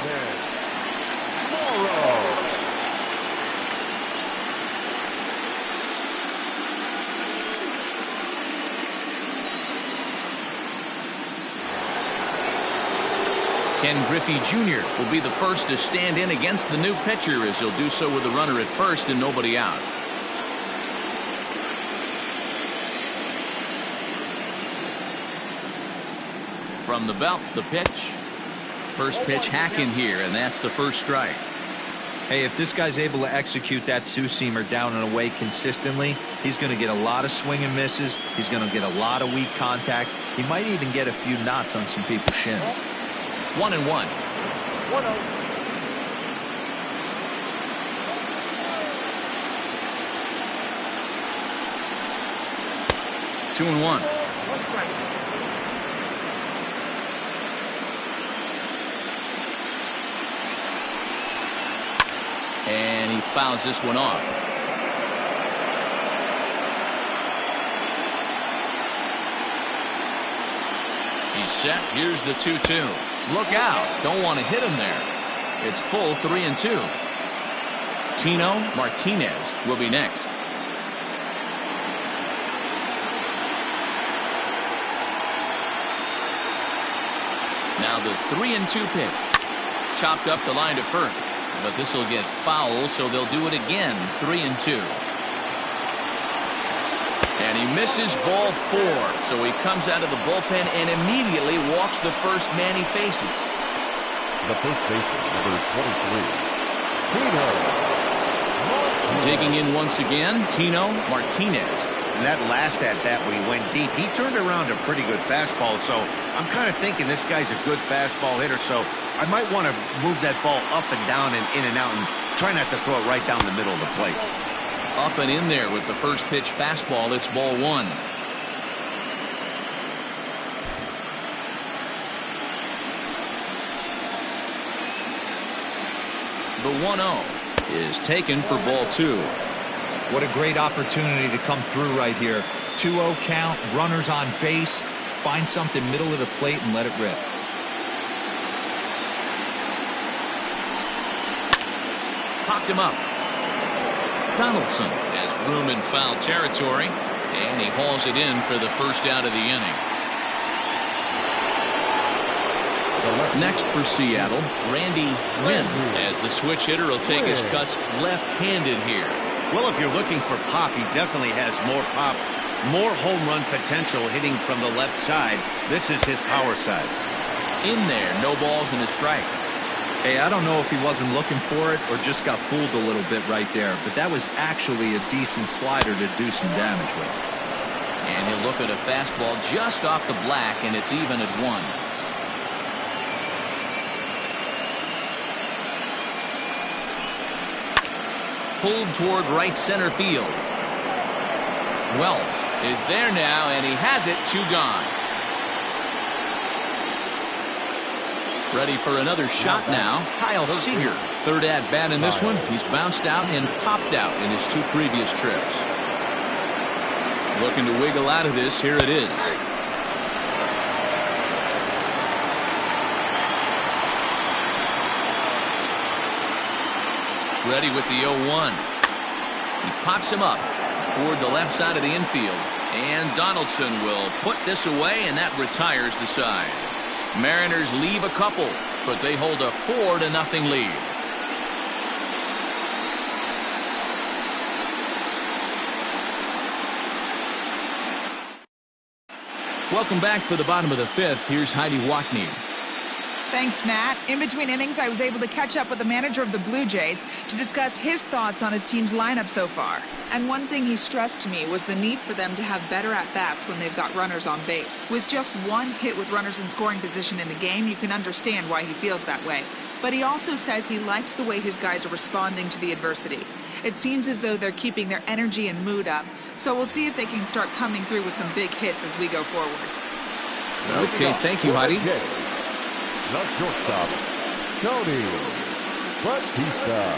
Speaker 1: Ken Griffey Jr. will be the first to stand in against the new pitcher, as he'll do so with a runner at first and nobody out. From the belt, the pitch. First pitch hacking here, and that's the first strike.
Speaker 6: Hey, if this guy's able to execute that two-seamer down and away consistently, he's going to get a lot of swing and misses. He's going to get a lot of weak contact. He might even get a few knots on some people's shins.
Speaker 1: 1-1.
Speaker 5: 1-0.
Speaker 1: 2-1.
Speaker 5: 1 strike.
Speaker 1: And he fouls this one off. He's set. Here's the 2-2. Look out. Don't want to hit him there. It's full 3-2. Tino Martinez will be next. Now the 3-2 pitch. Chopped up the line to first. But this will get foul, so they'll do it again. 3-2. And he misses ball 4. So he comes out of the bullpen and immediately walks the first man he faces.
Speaker 3: The first baseman, number 23. Tino.
Speaker 1: Digging in once again, Tino Martinez.
Speaker 2: And that last at-bat when he went deep, he turned around a pretty good fastball. So I'm kind of thinking this guy's a good fastball hitter. So I might want to move that ball up and down and in and out and try not to throw it right down the middle of the plate.
Speaker 1: Up and in there with the first pitch fastball. It's ball 1. The 1-0 is taken for ball 2.
Speaker 4: What a great opportunity to come through right here. 2-0 count, runners on base. Find something middle of the plate and let it rip.
Speaker 1: Popped him up. Donaldson has room in foul territory, and he hauls it in for the first out of the inning. Next for Seattle, Randy Wynn, as the switch hitter will take his cuts left-handed here.
Speaker 2: Well, if you're looking for pop, he definitely has more pop, more home run potential hitting from the left side. This is his power side.
Speaker 1: In there, no balls and a strike.
Speaker 6: Hey, I don't know if he wasn't looking for it or just got fooled a little bit right there, but that was actually a decent slider to do some damage with.
Speaker 1: And he'll look at a fastball just off the black, and it's even at 1. Pulled toward right center field. Welch is there now, and he has it. 2 gone. Ready for another shot now. Kyle Seager, third at bat in this one. He's bounced out and popped out in his 2 previous trips. Looking to wiggle out of this. Here it is. Ready with the 0-1. He pops him up toward the left side of the infield, And Donaldson will put this away, and that retires the side. Mariners leave a couple, but they hold a 4-0 lead. Welcome back for the bottom of the 5th. Here's Heidi Wackney.
Speaker 7: Thanks, Matt. In between innings, I was able to catch up with the manager of the Blue Jays to discuss his thoughts on his team's lineup so far. And one thing he stressed to me was the need for them to have better at-bats when they've got runners on base. With just one hit with runners in scoring position in the game, you can understand why he feels that way. But he also says he likes the way his guys are responding to the adversity. It seems as though they're keeping their energy and mood up, so we'll see if they can start coming through with some big hits as we go forward.
Speaker 1: Okay, thank you, Heidi.
Speaker 3: The shortstop, Tony Batista.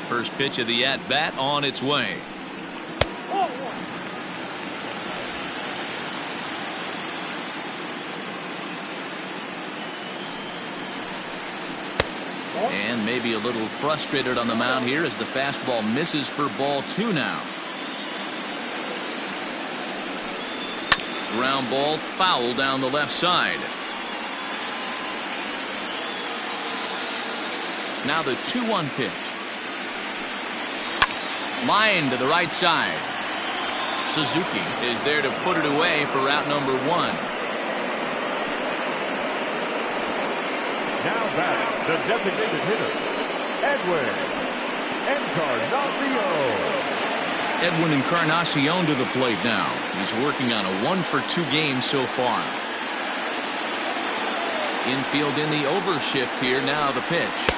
Speaker 1: First pitch of the at-bat on its way. And maybe a little frustrated on the mound here as the fastball misses for ball 2 now. Ground ball foul down the left side. Now the 2-1 pitch. Line to the right side. Suzuki is there to put it away for route number 1.
Speaker 3: Now back, the designated hitter, Edwin Encarnacion.
Speaker 1: Edwin Encarnacion to the plate now. He's working on a 1-for-2 game so far. Infield in the overshift here. Now the pitch.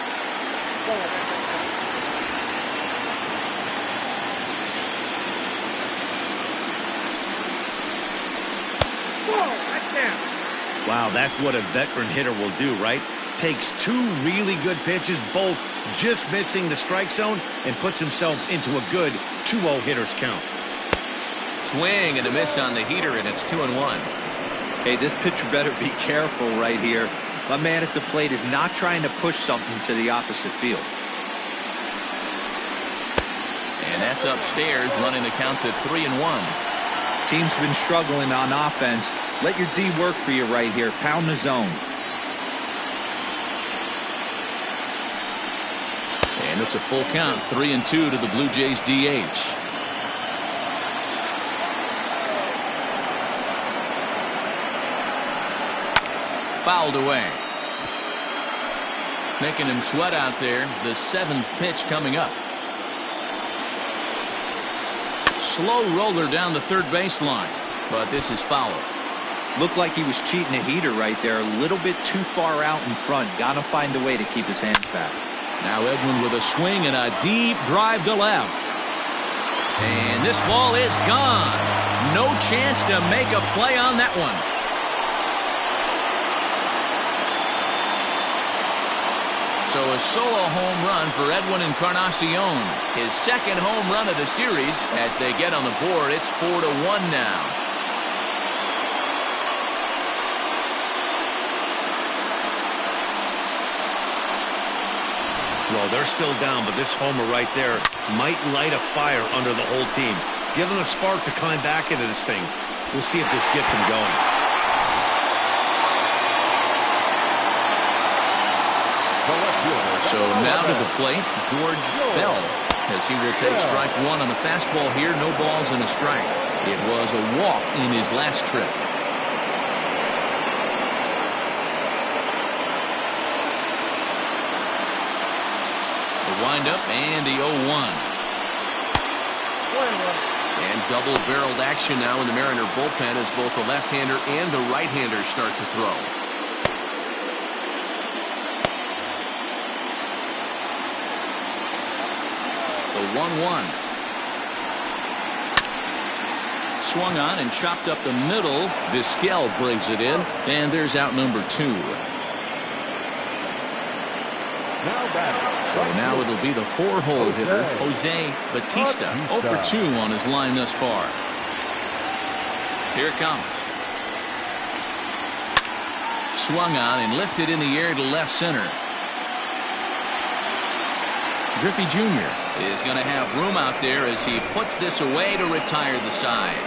Speaker 2: Wow, that's what a veteran hitter will do, right? Takes 2 really good pitches, both just missing the strike zone, and puts himself into a good 2-0 hitter's count.
Speaker 1: Swing and a miss on the heater, and it's 2-1.
Speaker 6: Hey, this pitcher better be careful right here. My man at the plate is not trying to push something to the opposite field.
Speaker 1: And that's upstairs, running the count to 3-1.
Speaker 6: Team's been struggling on offense. Let your D work for you right here. Pound the zone.
Speaker 1: And it's a full count, 3-2 to the Blue Jays DH. Fouled away. Making him sweat out there. The 7th pitch coming up. Slow roller down the third baseline, but this is foul.
Speaker 6: Looked like he was cheating a heater right there. A little bit too far out in front. Got to find a way to keep his hands back.
Speaker 1: Now Edwin with a swing and a deep drive to left. And this ball is gone. No chance to make a play on that one. So a solo home run for Edwin Encarnacion. His 2nd home run of the series. As they get on the board, it's 4-1 now.
Speaker 2: Well, they're still down, but this homer right there might light a fire under the whole team. Give them a spark to climb back into this thing. We'll see if this gets them going.
Speaker 1: So now to the plate, George Bell, as he will take strike 1 on the fastball here. No balls and a strike. It was a walk in his last trip. The windup and the 0-1. And double-barreled action now in the Mariner bullpen as both the left-hander and the right-hander start to throw. The 1-1. Swung on and chopped up the middle. Vizquel brings it in, and there's out number 2. So now it'll be the 4-hole hitter, Jose Batista, 0 for 2 on his line thus far. Here it comes. swung on and lifted in the air to left center. Griffey Jr. is going to have room out there as he puts this away to retire the side.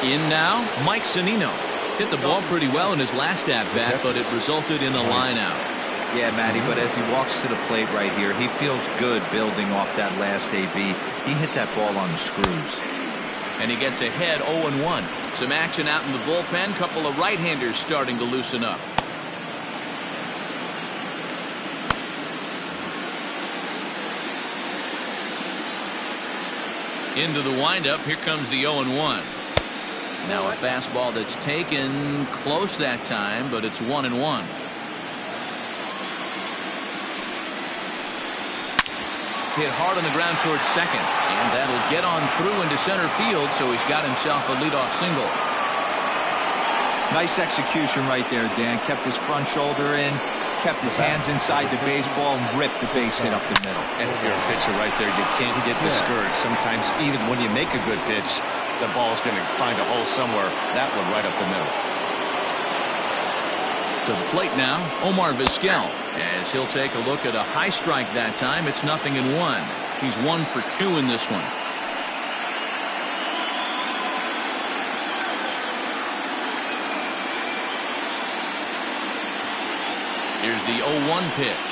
Speaker 1: In now, Mike Zunino. Hit the ball pretty well in his last at-bat, but it resulted in a line-out.
Speaker 6: Yeah, Matty, but as he walks to the plate right here, he feels good building off that last AB. He hit that ball on the screws.
Speaker 1: And he gets ahead 0-1. Some action out in the bullpen. Couple of right-handers starting to loosen up. Into the windup. Here comes the 0-1. Now a fastball that's taken close that time, but it's 1-1. Hit hard on the ground towards second, and that'll get on through into center field, so he's got himself a leadoff single.
Speaker 6: Nice execution right there, Dan. Kept his front shoulder in, kept his hands inside the baseball, and ripped the base hit up the middle.
Speaker 2: And if you're a pitcher right there, you can't get discouraged. Sometimes even when you make a good pitch, the ball's going to find a hole somewhere. That one right up the middle.
Speaker 1: To the plate now, Omar Vizquel, as he'll take a look at a high strike that time. It's 0-1. He's 1 for 2 in this one. Here's the 0-1 pitch.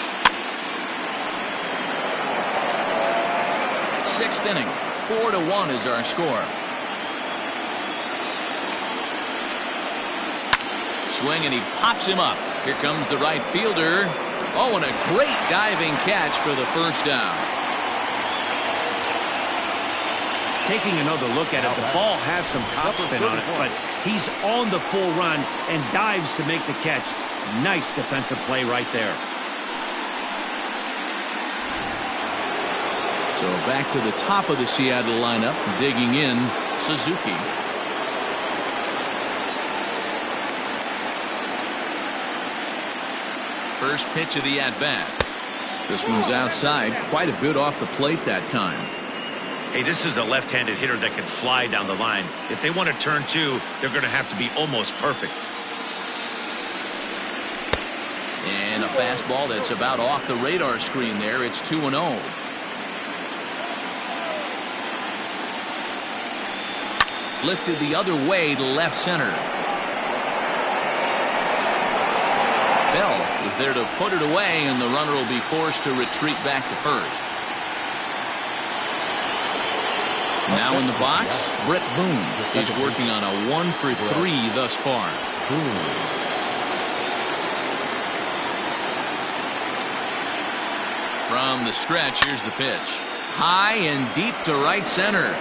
Speaker 1: 6th inning, 4-1 is our score. Swing, and he pops him up. Here comes the right fielder. Oh, and a great diving catch for the first down.
Speaker 2: Taking another look at it, the ball has some topspin on it, but he's on the full run and dives to make the catch. Nice defensive play right there.
Speaker 1: So back to the top of the Seattle lineup, digging in, Suzuki. First pitch of the at-bat. This one's outside, quite a bit off the plate that time.
Speaker 8: Hey, this is a left-handed hitter that can fly down the line. If they want to turn 2, they're going to have to be almost perfect.
Speaker 1: And a fastball that's about off the radar screen there. It's 2-0. Lifted the other way to left center. Bell is there to put it away, and the runner will be forced to retreat back to first. Now in the box, Brett Boone is working on a 1 for 3 thus far. From the stretch, here's the pitch. High and deep to right center.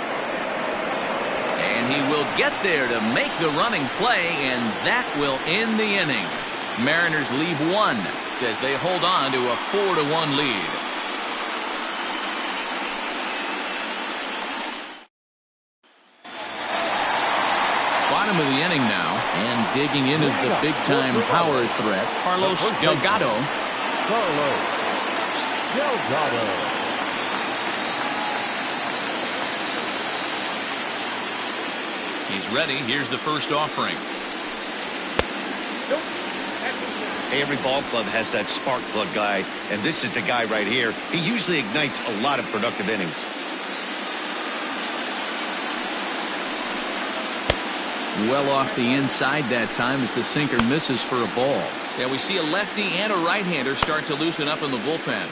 Speaker 1: And he will get there to make the running play, and that will end the inning. Mariners leave 1 as they hold on to a 4-1 lead. Bottom of the inning now, and digging in is the big-time power threat, Carlos Delgado. He's ready. Here's the first offering.
Speaker 2: Hey, every ball club has that spark plug guy, and this is the guy right here. He usually ignites a lot of productive innings.
Speaker 1: Well off the inside that time as the sinker misses for a ball. Yeah, we see a lefty and a right-hander start to loosen up in the bullpen.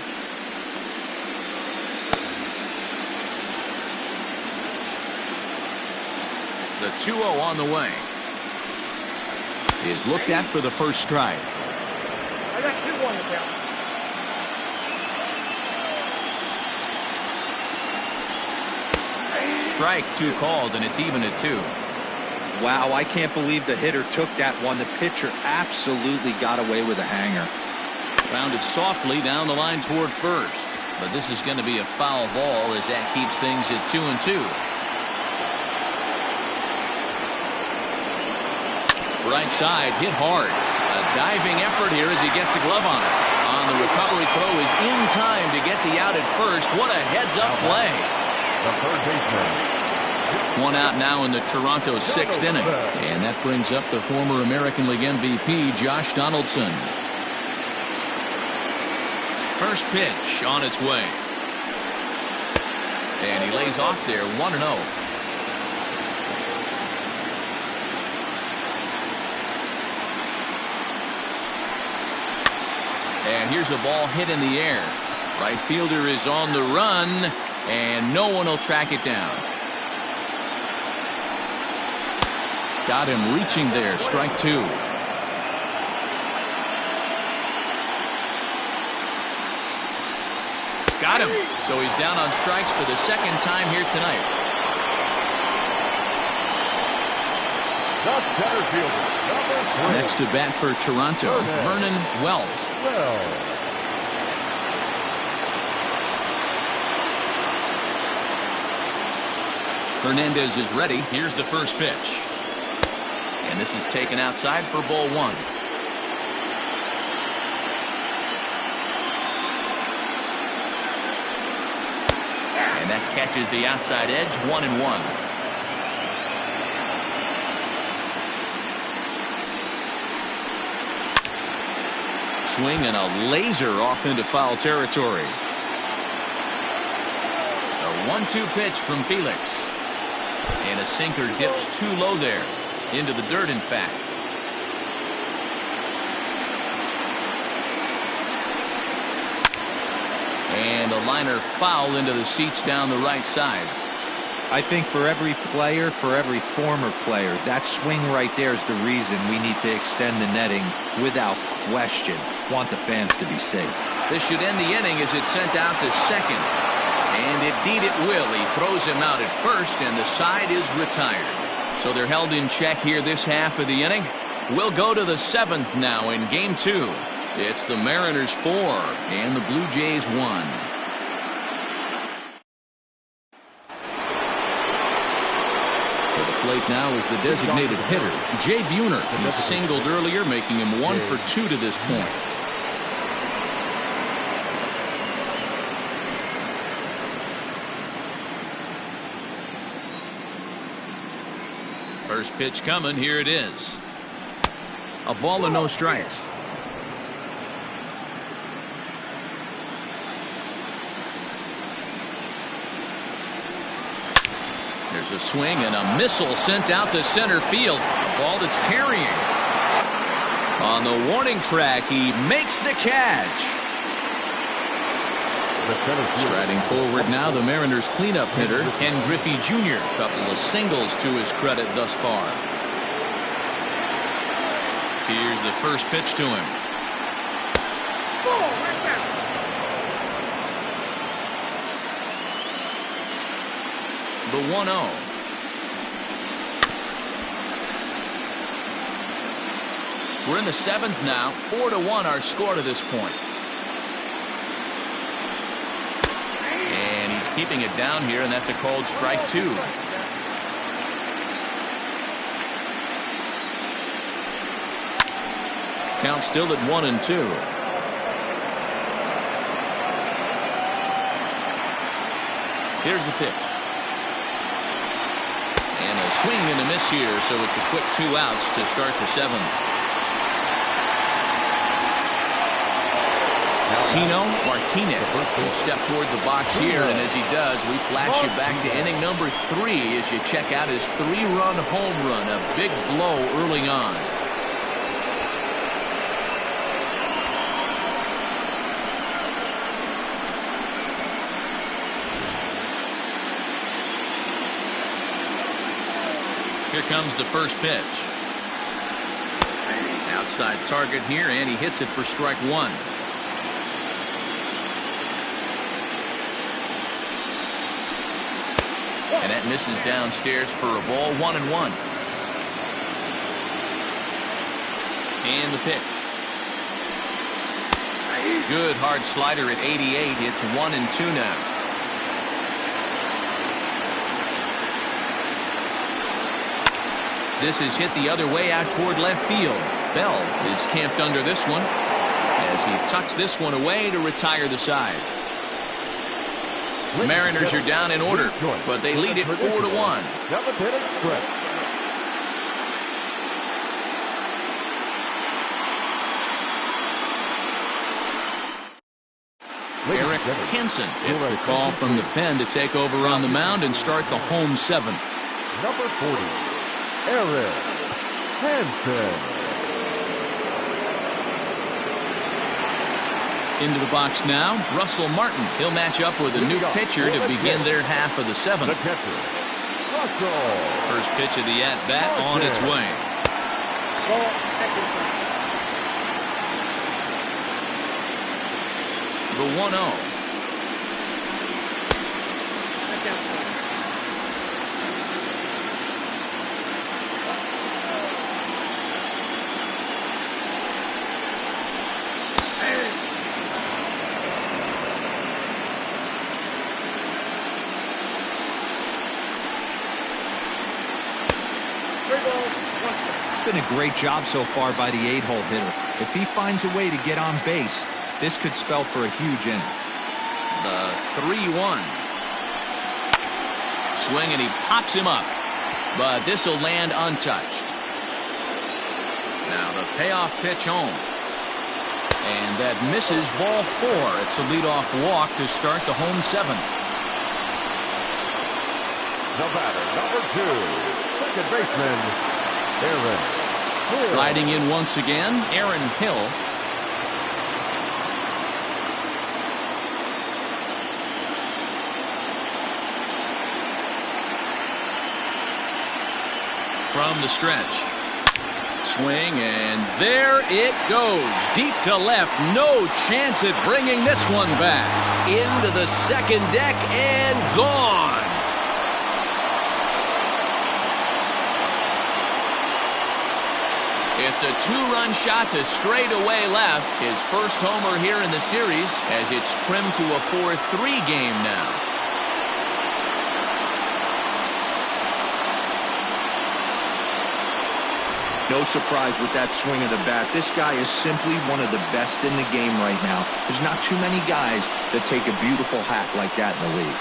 Speaker 1: The 2-0 on the way. He is looked at for the first strike.
Speaker 5: I got 2 on the count.
Speaker 1: Strike 2 called, and it's even at 2.
Speaker 6: Wow, I can't believe the hitter took that one. The pitcher absolutely got away with a hanger.
Speaker 1: Rounded softly down the line toward first. But this is going to be a foul ball as that keeps things at 2-2. Right side hit hard. A diving effort here as he gets a glove on it. on the recovery throw is in time to get the out at first. What a heads-up play.
Speaker 3: The third baseman.
Speaker 1: One out now in the Toronto sixth inning. And that brings up the former American League MVP, Josh Donaldson. First pitch on its way. And he lays off there 1-0. And here's a ball hit in the air. Right fielder is on the run, and no one will track it down. Got him reaching there, strike two. Got him. So he's down on strikes for the second time here tonight.
Speaker 3: The center fielder, number 3.
Speaker 1: Next to bat for Toronto, Vernon Wells. Hernandez is ready. Here's the first pitch. And this is taken outside for ball one. And that catches the outside edge, 1-1. Swing and a laser off into foul territory. A 1-2 pitch from Felix. And a sinker dips too low there. Into the dirt, in fact. And a liner foul into the seats down the right side.
Speaker 6: I think for every player, for every former player, that swing right there is the reason we need to extend the netting without question. Want the fans to be safe.
Speaker 1: This should end the inning as it's sent out to second. And indeed it will. He throws him out at first, and the side is retired. So they're held in check here this half of the inning. We'll go to the seventh now in game two. It's the Mariners 4 and the Blue Jays 1. For the plate now is the designated hitter, Jay Buhner. He singled earlier, making him 1 for 2 to this point. First pitch coming. Here it is. A ball and no strikes. There's a swing and a missile sent out to center field. A ball that's carrying. On the warning track, he makes the catch. Striding forward now, the Mariners cleanup hitter, Ken Griffey Jr. Couple of singles to his credit thus far. Here's the first pitch to him. The 1-0. We're in the seventh now. 4-1 our score to this point. And he's keeping it down here, and that's a called strike two. Count still at 1-2. Here's the pitch. And a swing and a miss here, so it's a quick 2 outs to start the seventh. Tino Martinez will step toward the box here, and as he does, we flash you back to inning number 3 as you check out his 3-run home run, a big blow early on. Here comes the first pitch. Outside target here, and he hits it for strike 1. And that misses downstairs for a ball, 1-1. And the pitch. Good hard slider at 88. It's 1-2 now. This is hit the other way out toward left field. Bell is camped under this one. as he tucks this one away to retire the side. The Mariners are down in order, but they lead it 4-1.
Speaker 3: Seventh inning stretch.
Speaker 1: Eric Henson gets the call from the pen to take over on the mound and start the home seventh.
Speaker 3: Number 40, Eric Henson.
Speaker 1: Into the box now, Russell Martin. He'll match up with a new pitcher to begin their half of the seventh.
Speaker 3: The catcher, Russell.
Speaker 1: First pitch of the at-bat on its way. The 1-0.
Speaker 4: It's been a great job so far by the 8-hole hitter. If he finds a way to get on base, this could spell for a huge inning.
Speaker 1: The 3-1. Swing, and he pops him up. But this will land untouched. Now the payoff pitch home. And that misses ball 4. It's a leadoff walk to start the home seventh.
Speaker 3: The batter, number 2, second baseman, Aaron Hill.
Speaker 1: Sliding in once again, Aaron Hill. From the stretch. Swing, and there it goes. Deep to left. No chance at bringing this one back. Into the second deck and gone. It's a 2-run shot to straightaway left. His first homer here in the series as it's trimmed to a 4-3 game now.
Speaker 6: No surprise with that swing of the bat. This guy is simply one of the best in the game right now. There's not too many guys that take a beautiful hack like that in the league.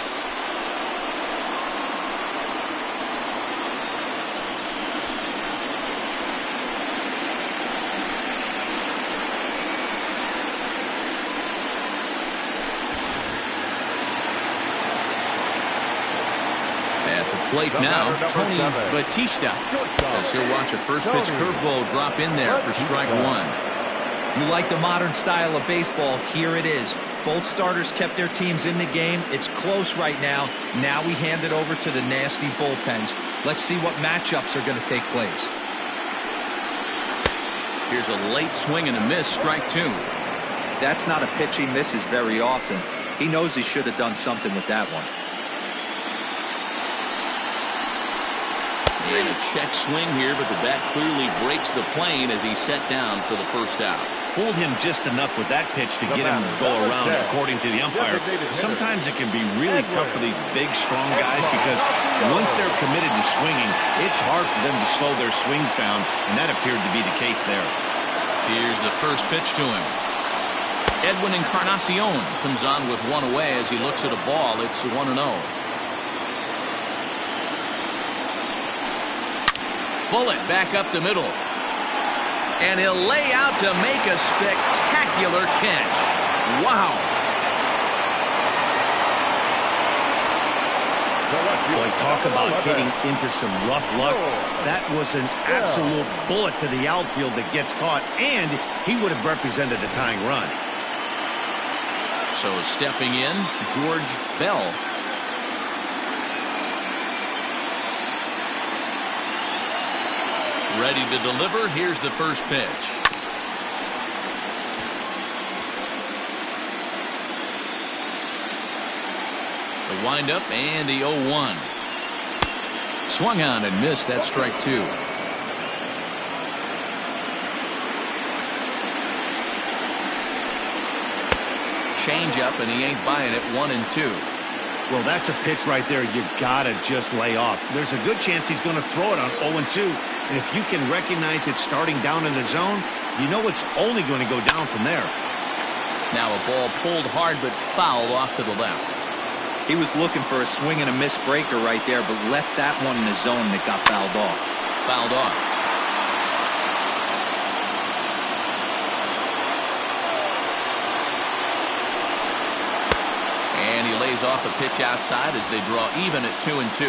Speaker 1: Plate now, Tony Batista, as he'll watch a first pitch curveball drop in there for strike 1.
Speaker 6: You like the modern style of baseball? Here it is. Both starters kept their teams in the game. It's close right now. Now we hand it over to the nasty bullpens. Let's see what matchups are going to take place.
Speaker 1: Here's a late swing and a miss, strike 2.
Speaker 6: That's not a pitch he misses very often. He knows he should have done something with that one.
Speaker 1: And a check swing here, but the bat clearly breaks the plane as he's set down for the first out.
Speaker 2: Fooled him just enough with that pitch to get him to go around, according to the umpire. Sometimes it can be really tough for these big, strong guys because once they're committed to swinging, it's hard for them to slow their swings down, and that appeared to be the case there.
Speaker 1: Here's the first pitch to him. Edwin Encarnacion comes on with one away as he looks at a ball. It's 1-0. Bullet back up the middle. And he'll lay out to make a spectacular catch. Wow.
Speaker 2: Boy, talk about getting into some rough luck. That was an absolute bullet to the outfield that gets caught, and he would have represented a tying run.
Speaker 1: So stepping in, George Bell. Ready to deliver. Here's the first pitch. The windup and the 0-1. Swung on and missed. That's strike 2. Change up, and he ain't buying it. 1-2.
Speaker 2: Well, that's a pitch right there you gotta just lay off. There's a good chance he's going to throw it on 0-2. And if you can recognize it starting down in the zone, you know it's only going to go down from there.
Speaker 1: Now a ball pulled hard but fouled off to the left.
Speaker 6: He was looking for a swing and a miss breaker right there, but left that one in the zone that got fouled off.
Speaker 1: Fouled off. And he lays off a pitch outside as they draw even at 2-2.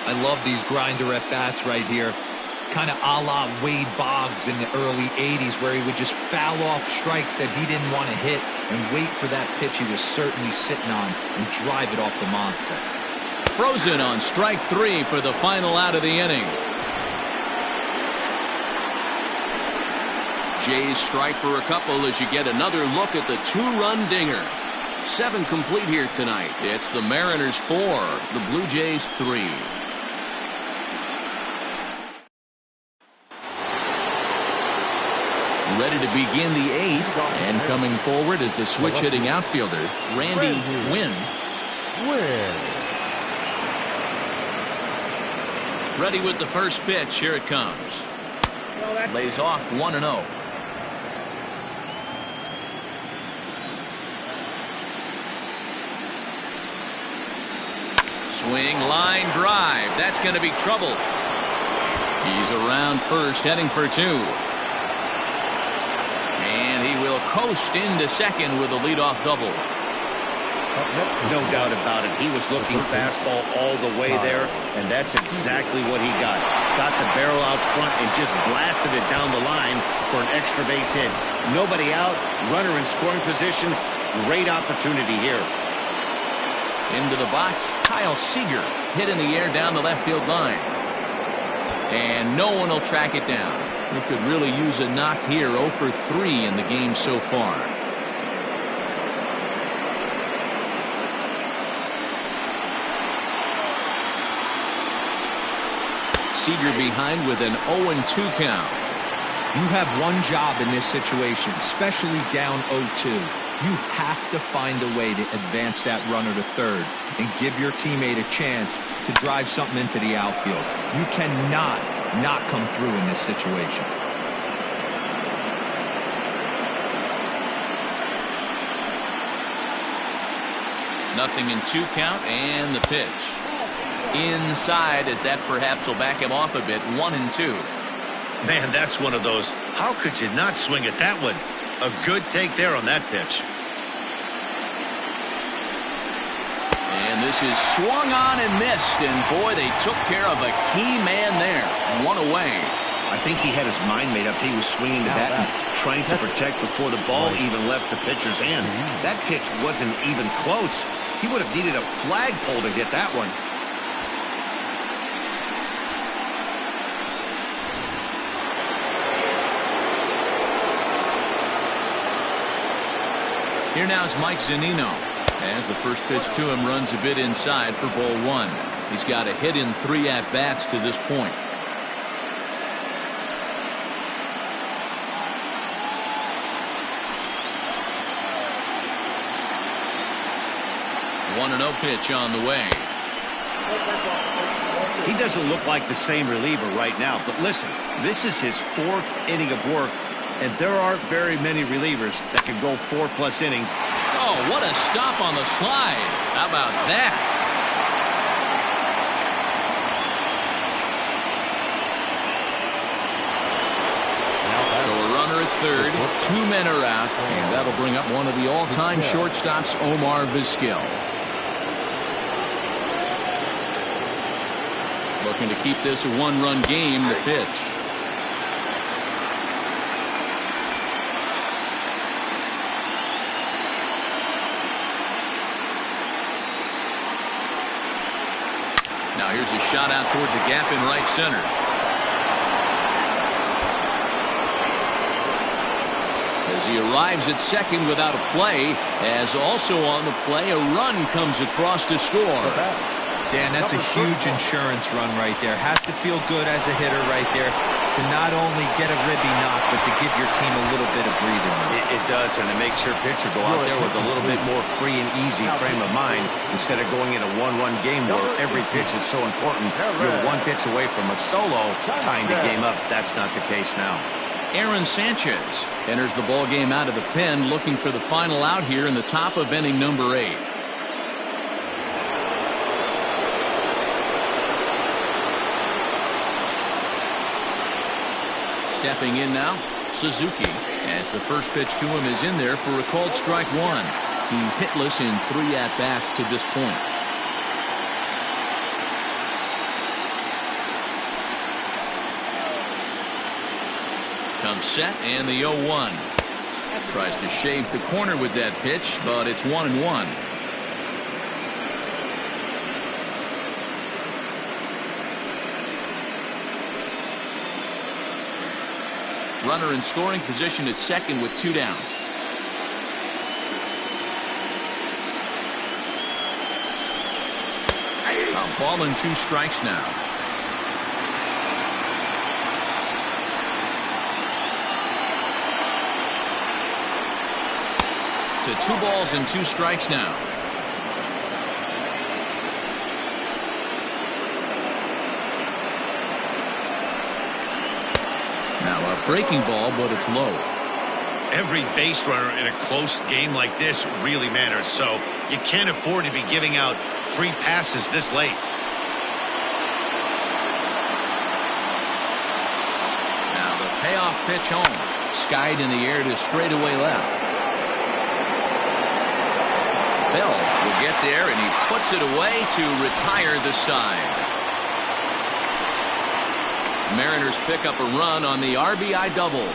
Speaker 4: I love these grinder at bats right here. Kind of a la Wade Boggs in the early 80s, where he would just foul off strikes that he didn't want to hit and wait for that pitch he was certainly sitting on and drive it off the monster.
Speaker 1: Frozen on strike 3 for the final out of the inning. Jays strike for a couple as you get another look at the 2-run dinger. 7 complete here tonight. It's the Mariners 4, the Blue Jays 3. Ready to begin the 8th, and coming forward is the switch-hitting outfielder, Randy Wynn. Ready with the first pitch. Here it comes. Lays off 1-0. Swing, line drive. That's going to be trouble. He's around first, heading for 2. And he will coast into second with a leadoff double.
Speaker 2: No doubt about it. He was looking fastball all the way there, and that's exactly what he got. Got the barrel out front and just blasted it down the line for an extra base hit. Nobody out, runner in scoring position. Great opportunity here.
Speaker 1: Into the box, Kyle Seager hit in the air down the left field line. And no one will track it down. They could really use a knock here. 0 for 3 in the game so far. Seager behind with an 0-2 count.
Speaker 4: You have one job in this situation, especially down 0-2. You have to find a way to advance that runner to third and give your teammate a chance to drive something into the outfield. You cannot not come through in this situation.
Speaker 1: Nothing in 2 count, and the pitch. Inside, as that perhaps will back him off a bit. 1-2.
Speaker 8: Man, that's one of those. How could you not swing at that one? A good take there on that pitch.
Speaker 1: And this is swung on and missed. And boy, they took care of a key man there. 1 away.
Speaker 2: I think he had his mind made up. He was swinging the bat and trying to protect before the ball even left the pitcher's hand. That pitch wasn't even close. He would have needed a flagpole to hit that one.
Speaker 1: Here now is Mike Zunino. As the first pitch to him runs a bit inside for ball 1. He's got a hit in 3 at-bats to this point. The 1-0 pitch on the way.
Speaker 2: He doesn't look like the same reliever right now, but listen, this is his 4th inning of work, and there aren't very many relievers that can go 4+ innings.
Speaker 1: Oh, what a stop on the slide. How about that? So a runner at third, 2 men are out, and that'll bring up one of the all-time shortstops, Omar Vizquel. Looking to keep this a 1-run game. The pitch. Now here's a shot out toward the gap in right center. As he arrives at second without a play, as also on the play, a run comes across to score.
Speaker 4: Dan, that's a huge insurance run right there. Has to feel good as a hitter right there to not only get a ribby knock, but to give your team a little bit of breathing room.
Speaker 2: It does, and it makes your pitcher go out there with a little bit more free and easy frame of mind instead of going in a 1-run game where every pitch is so important. You're 1 pitch away from a solo tying the game up. That's not the case now.
Speaker 1: Aaron Sanchez enters the ball game out of the pen, looking for the final out here in the top of inning number 8. Stepping in now, Suzuki, as the first pitch to him is in there for a called strike 1. He's hitless in 3 at-bats to this point. Comes set, and the 0-1. Tries to shave the corner with that pitch, but it's 1-1. Runner in scoring position at second with 2 down. A ball and 2 strikes now. To 2 balls and 2 strikes now. Now a breaking ball, but it's low.
Speaker 8: Every base runner in a close game like this really matters, so you can't afford to be giving out free passes this late.
Speaker 1: Now the payoff pitch home. Skied in the air to straightaway left. Bell will get there, and he puts it away to retire the side. Mariners pick up a run on the RBI double.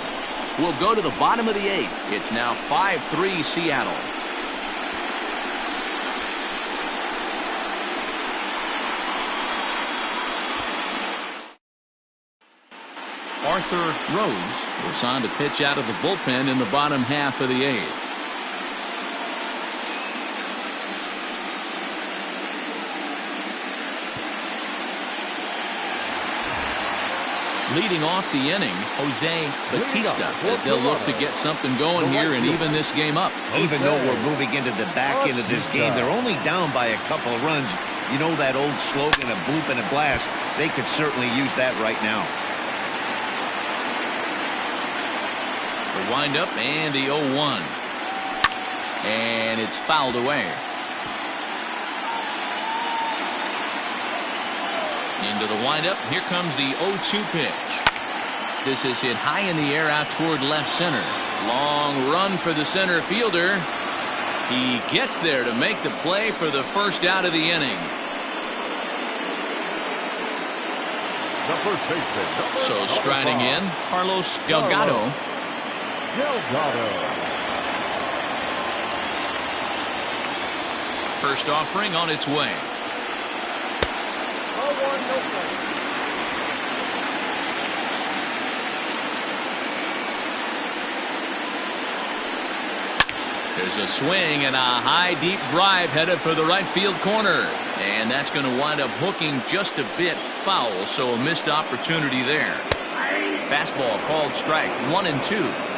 Speaker 1: We'll go to the bottom of the 8th. It's now 5-3 Seattle. Arthur Rhodes was on to pitch out of the bullpen in the bottom half of the 8th. Leading off the inning, Jose Bautista, as they'll look to get something going here and even this game up.
Speaker 2: Even though we're moving into the back end of this game, they're only down by a couple of runs. You know that old slogan, a bloop and a blast. They could certainly use that right now.
Speaker 1: The windup and the 0-1. And it's fouled away. Into the windup. Here comes the 0-2 pitch. This is hit high in the air out toward left center. Long run for the center fielder. He gets there to make the play for the first out of the inning. So striding in, Carlos Delgado. First offering on its way. There's a swing and a high deep drive headed for the right field corner, and that's going to wind up hooking just a bit foul, so a missed opportunity there. Fastball called strike 1-2.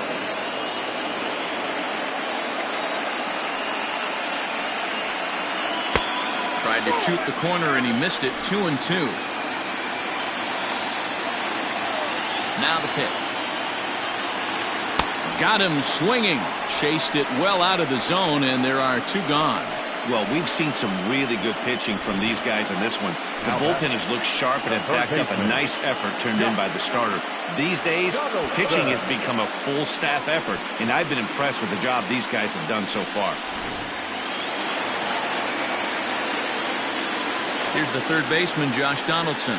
Speaker 1: Tried to shoot the corner and he missed it. 2-2. Now the pitch. Got him swinging. Chased it well out of the zone, and there are 2 gone.
Speaker 2: Well, we've seen some really good pitching from these guys in this one. The bullpen has looked sharp and it backed up a nice effort turned in by the starter. These days, pitching has become a full staff effort, and I've been impressed with the job these guys have done so far.
Speaker 1: Here's the third baseman, Josh Donaldson.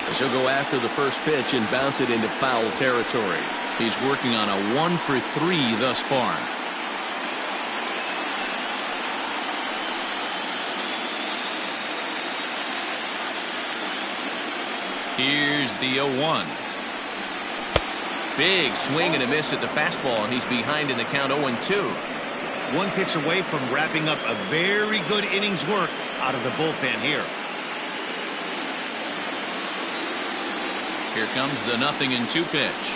Speaker 1: As he'll go after the first pitch and bounce it into foul territory. He's working on a 1-for-3 thus far. Here's the 0-1. Big swing and a miss at the fastball, and he's behind in the count 0-2.
Speaker 2: One pitch away from wrapping up a very good innings work out of the bullpen here.
Speaker 1: Here comes the 0-2 pitch.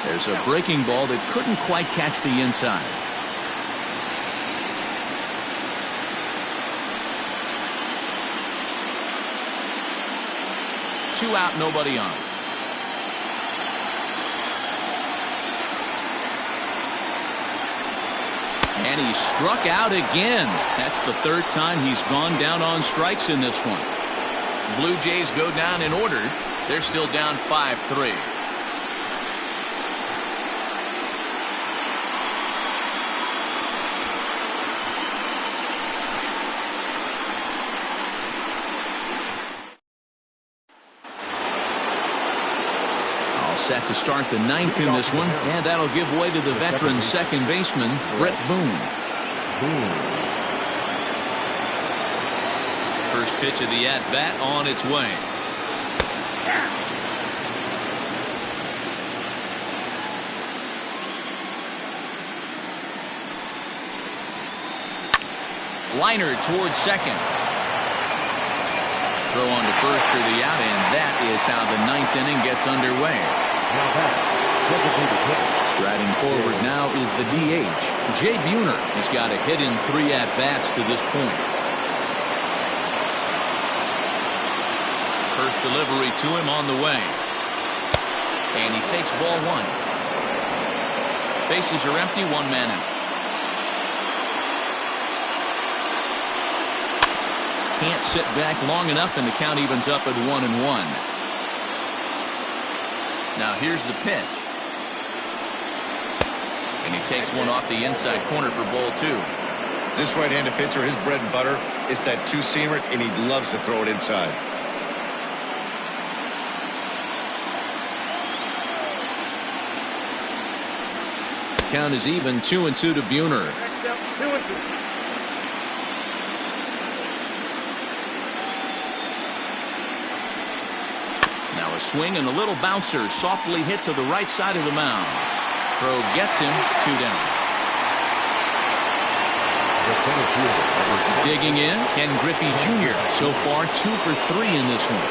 Speaker 1: There's a breaking ball that couldn't quite catch the inside. Two out, nobody on. And he struck out again. That's the third time he's gone down on strikes in this one. Blue Jays go down in order. They're still down 5-3. Set to start the ninth in this one, and that'll give way to the veteran second baseman, Brett Boone. First pitch of the at-bat on its way. Liner towards second. Throw on to first for the out, and that is how the ninth inning gets underway. Striding forward now is the DH. Jay Buhner has got a hit in 3 at-bats to this point. First delivery to him on the way. And he takes ball 1. Bases are empty, 1 man out. Can't sit back long enough, and the count evens up at 1-1. Now here's the pitch. And he takes one off the inside corner for ball 2.
Speaker 2: This right-handed pitcher, his bread and butter is that two-seamer, and he loves to throw it inside.
Speaker 1: Count is even, 2-2 to Buhner. Now a swing and a little bouncer softly hit to the right side of the mound. Throw gets him, 2 down. Digging in, Ken Griffey Jr. So far 2 for 3 in this one.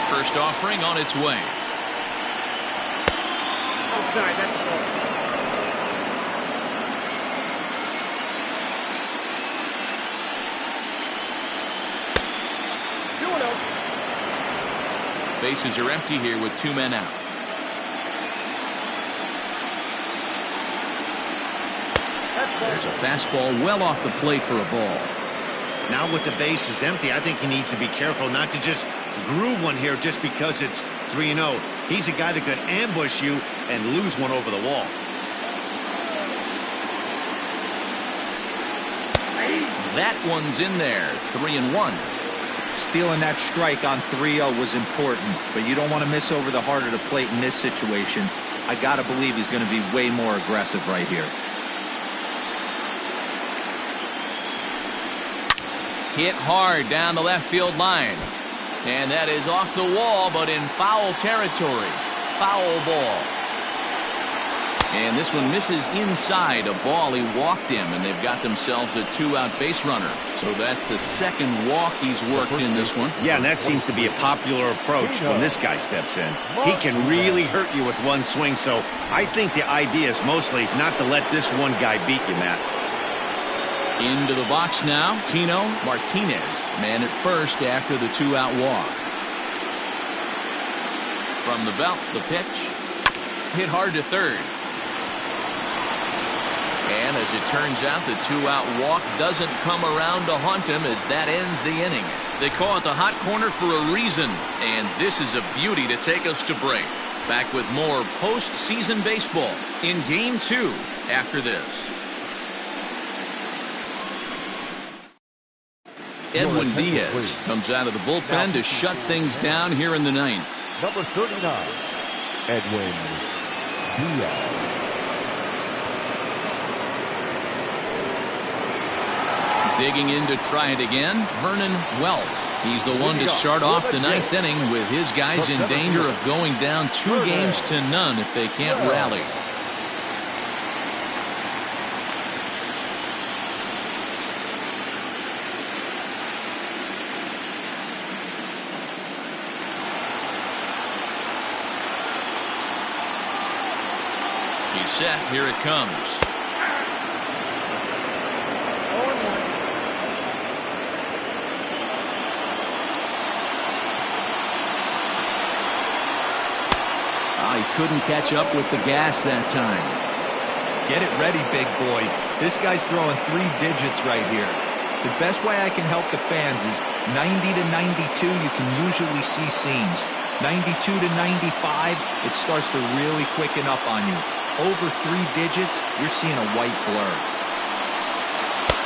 Speaker 1: First offering on its way.
Speaker 5: Outside, that's the ball.
Speaker 1: Bases are empty here with 2 men out. There's a fastball well off the plate for a ball.
Speaker 8: Now with the bases empty, I think he needs to be careful not to just groove one here just because it's 3-0. He's a guy that could ambush you and lose one over the wall.
Speaker 1: That one's in there, 3-1.
Speaker 6: Stealing that strike on 3-0 was important, but you don't want to miss over the heart of the plate in this situation. I got to believe he's going to be way more aggressive right here.
Speaker 1: Hit hard down the left field line. And that is off the wall, but in foul territory. Foul ball. And this one misses inside a ball. He walked him, and they've got themselves a 2-out base runner. So that's the second walk he's worked in this one.
Speaker 8: Yeah, and that seems to be a popular approach when this guy steps in. He can really hurt you with one swing, so I think the idea is mostly not to let this one guy beat you, Matt.
Speaker 1: Into the box now, Tino Martinez, man at first after the 2-out walk. From the belt, the pitch. Hit hard to third. And as it turns out, the 2-out walk doesn't come around to haunt him as that ends the inning. They call it the hot corner for a reason, and this is a beauty to take us to break. Back with more postseason baseball in Game 2 after this. Edwin Diaz comes out of the bullpen to shut things down here in the ninth.
Speaker 3: Number 39, Edwin Diaz.
Speaker 1: Digging in to try it again, Vernon Wells. He's the one to start off the ninth inning with his guys in danger of going down 2 games to none if they can't rally. He's set. Here it comes. he couldn't catch up with the gas that time.
Speaker 4: Get it ready, big boy. This guy's throwing 3 digits right here. The best way I can help the fans is 90 to 92, you can usually see seams. 92 to 95, it starts to really quicken up on you. Over 3 digits, you're seeing a white blur.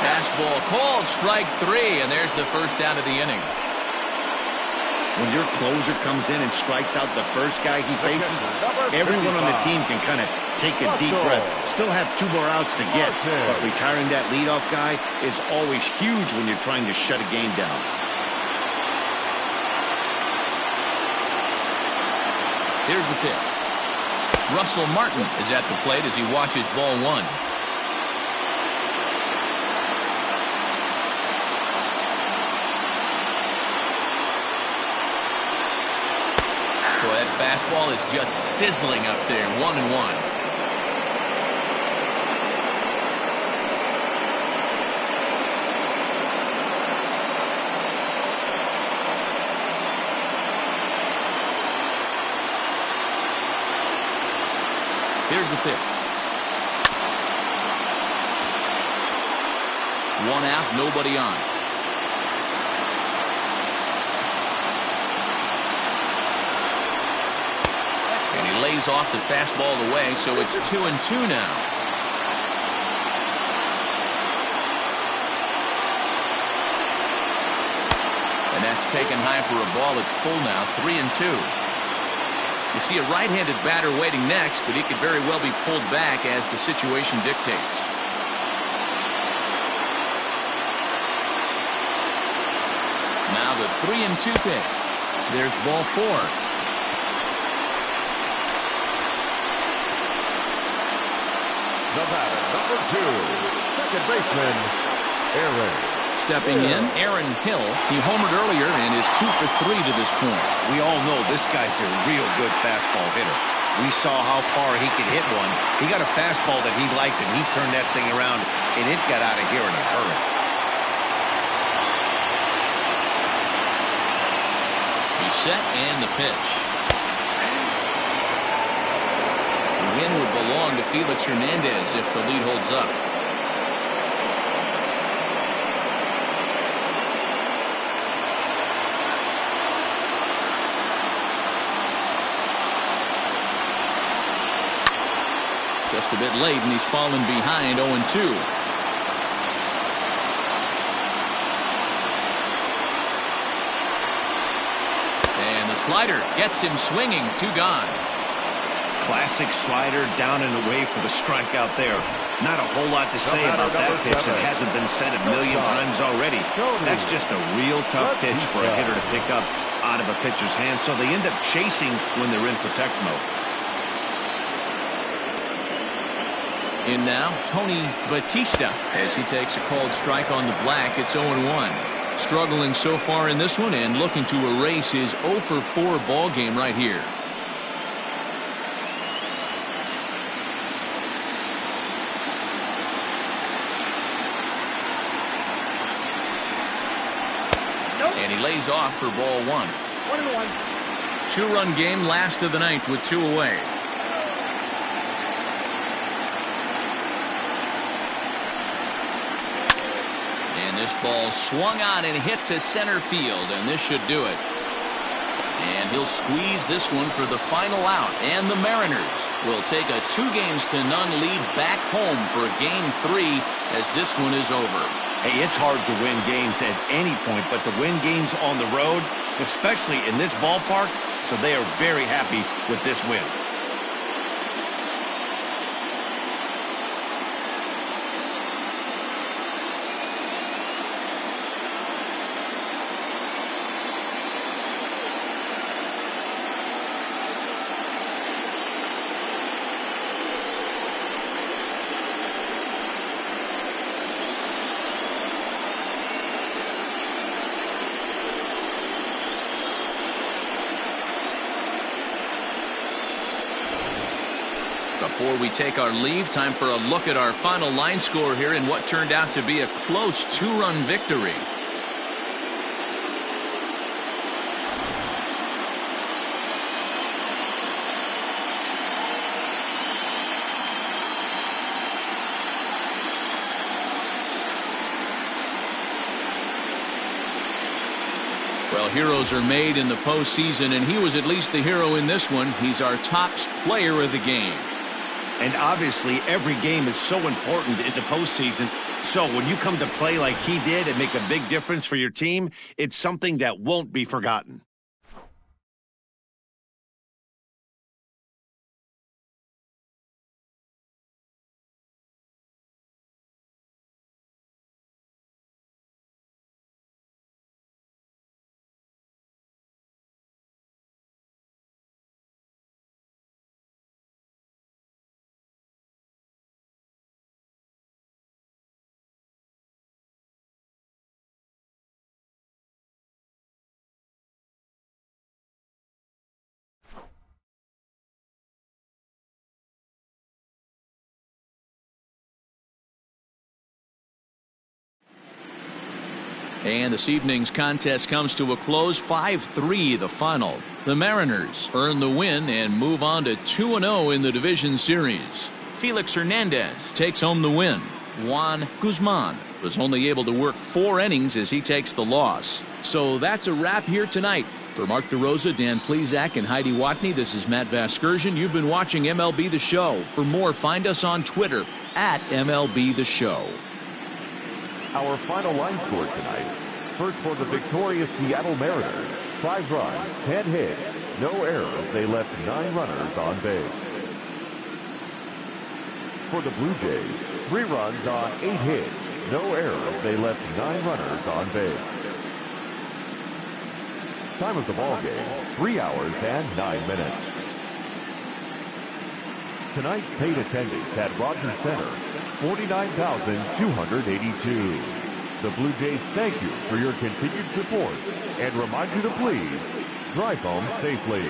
Speaker 1: Fastball called, strike 3, and there's the first out of the inning.
Speaker 8: When your closer comes in and strikes out the first guy he faces, everyone on the team can kind of take a deep breath. Still have 2 more outs to get, but retiring that leadoff guy is always huge when you're trying to shut a game down.
Speaker 1: Here's the pitch. Russell Martin is at the plate as he watches ball 1. That fastball is just sizzling up there. 1-1. Here's the pitch. 1 out, nobody on. Lays off the fastball away, so it's 2-2 now. And that's taken high for a ball. It's full now, 3-2. You see a right-handed batter waiting next, but he could very well be pulled back as the situation dictates. Now the 3-2 pitch. There's ball 4.
Speaker 3: The batter, number 2, second baseman, Aaron.
Speaker 1: Stepping in, Aaron Hill. He homered earlier and is 2 for 3 to this point.
Speaker 2: We all know this guy's a real good fastball hitter. We saw how far he could hit one. He got a fastball that he liked, and he turned that thing around, and it got out of here in a hurry.
Speaker 1: He's set, and the pitch. The win would belong to Felix Hernandez if the lead holds up. Just a bit late, and he's fallen behind 0-2. And the slider gets him swinging, 2 gone.
Speaker 2: Classic slider down and away for the strikeout there. Not a whole lot to say about that pitch that hasn't been said a million times already. That's just a real tough pitch for a hitter to pick up out of a pitcher's hand, so they end up chasing when they're in protect mode.
Speaker 1: In now, Tony Batista as he takes a called strike on the black. It's 0-1. Struggling so far in this one and looking to erase his 0 for 4 ball game right here. And he lays off for ball 1.
Speaker 5: 1-1.
Speaker 1: 2-run game, last of the ninth with 2 away. And this ball swung on and hit to center field, and this should do it. And he'll squeeze this one for the final out, and the Mariners will take a 2-0 lead back home for game 3 as this one is over.
Speaker 2: Hey, it's hard to win games at any point, but to win games on the road, especially in this ballpark, so they are very happy with this win.
Speaker 1: Before we take our leave, time for a look at our final line score here in what turned out to be a close 2-run victory. Well, heroes are made in the postseason, and he was at least the hero in this one. He's our top player of the game.
Speaker 8: And obviously, every game is so important in the postseason. So when you come to play like he did and make a big difference for your team, it's something that won't be forgotten.
Speaker 1: And this evening's contest comes to a close, 5-3 the final. The Mariners earn the win and move on to 2-0 in the division series. Felix Hernandez takes home the win. Juan Guzman was only able to work 4 innings as he takes the loss. So that's a wrap here tonight. For Mark DeRosa, Dan Plezak, and Heidi Watney, this is Matt Vasgersian. You've been watching MLB The Show. For more, find us on Twitter at MLB The Show.
Speaker 3: Our final line score tonight. First for the victorious Seattle Mariners. 5 runs, 10 hits, no errors. They left 9 runners on base. For the Blue Jays, 3 runs on 8 hits, no errors. They left 9 runners on base. Time of the ball game, 3 hours and 9 minutes. Tonight's paid attendance at Rogers Center, 49,282. The Blue Jays thank you for your continued support and remind you to please drive home safely.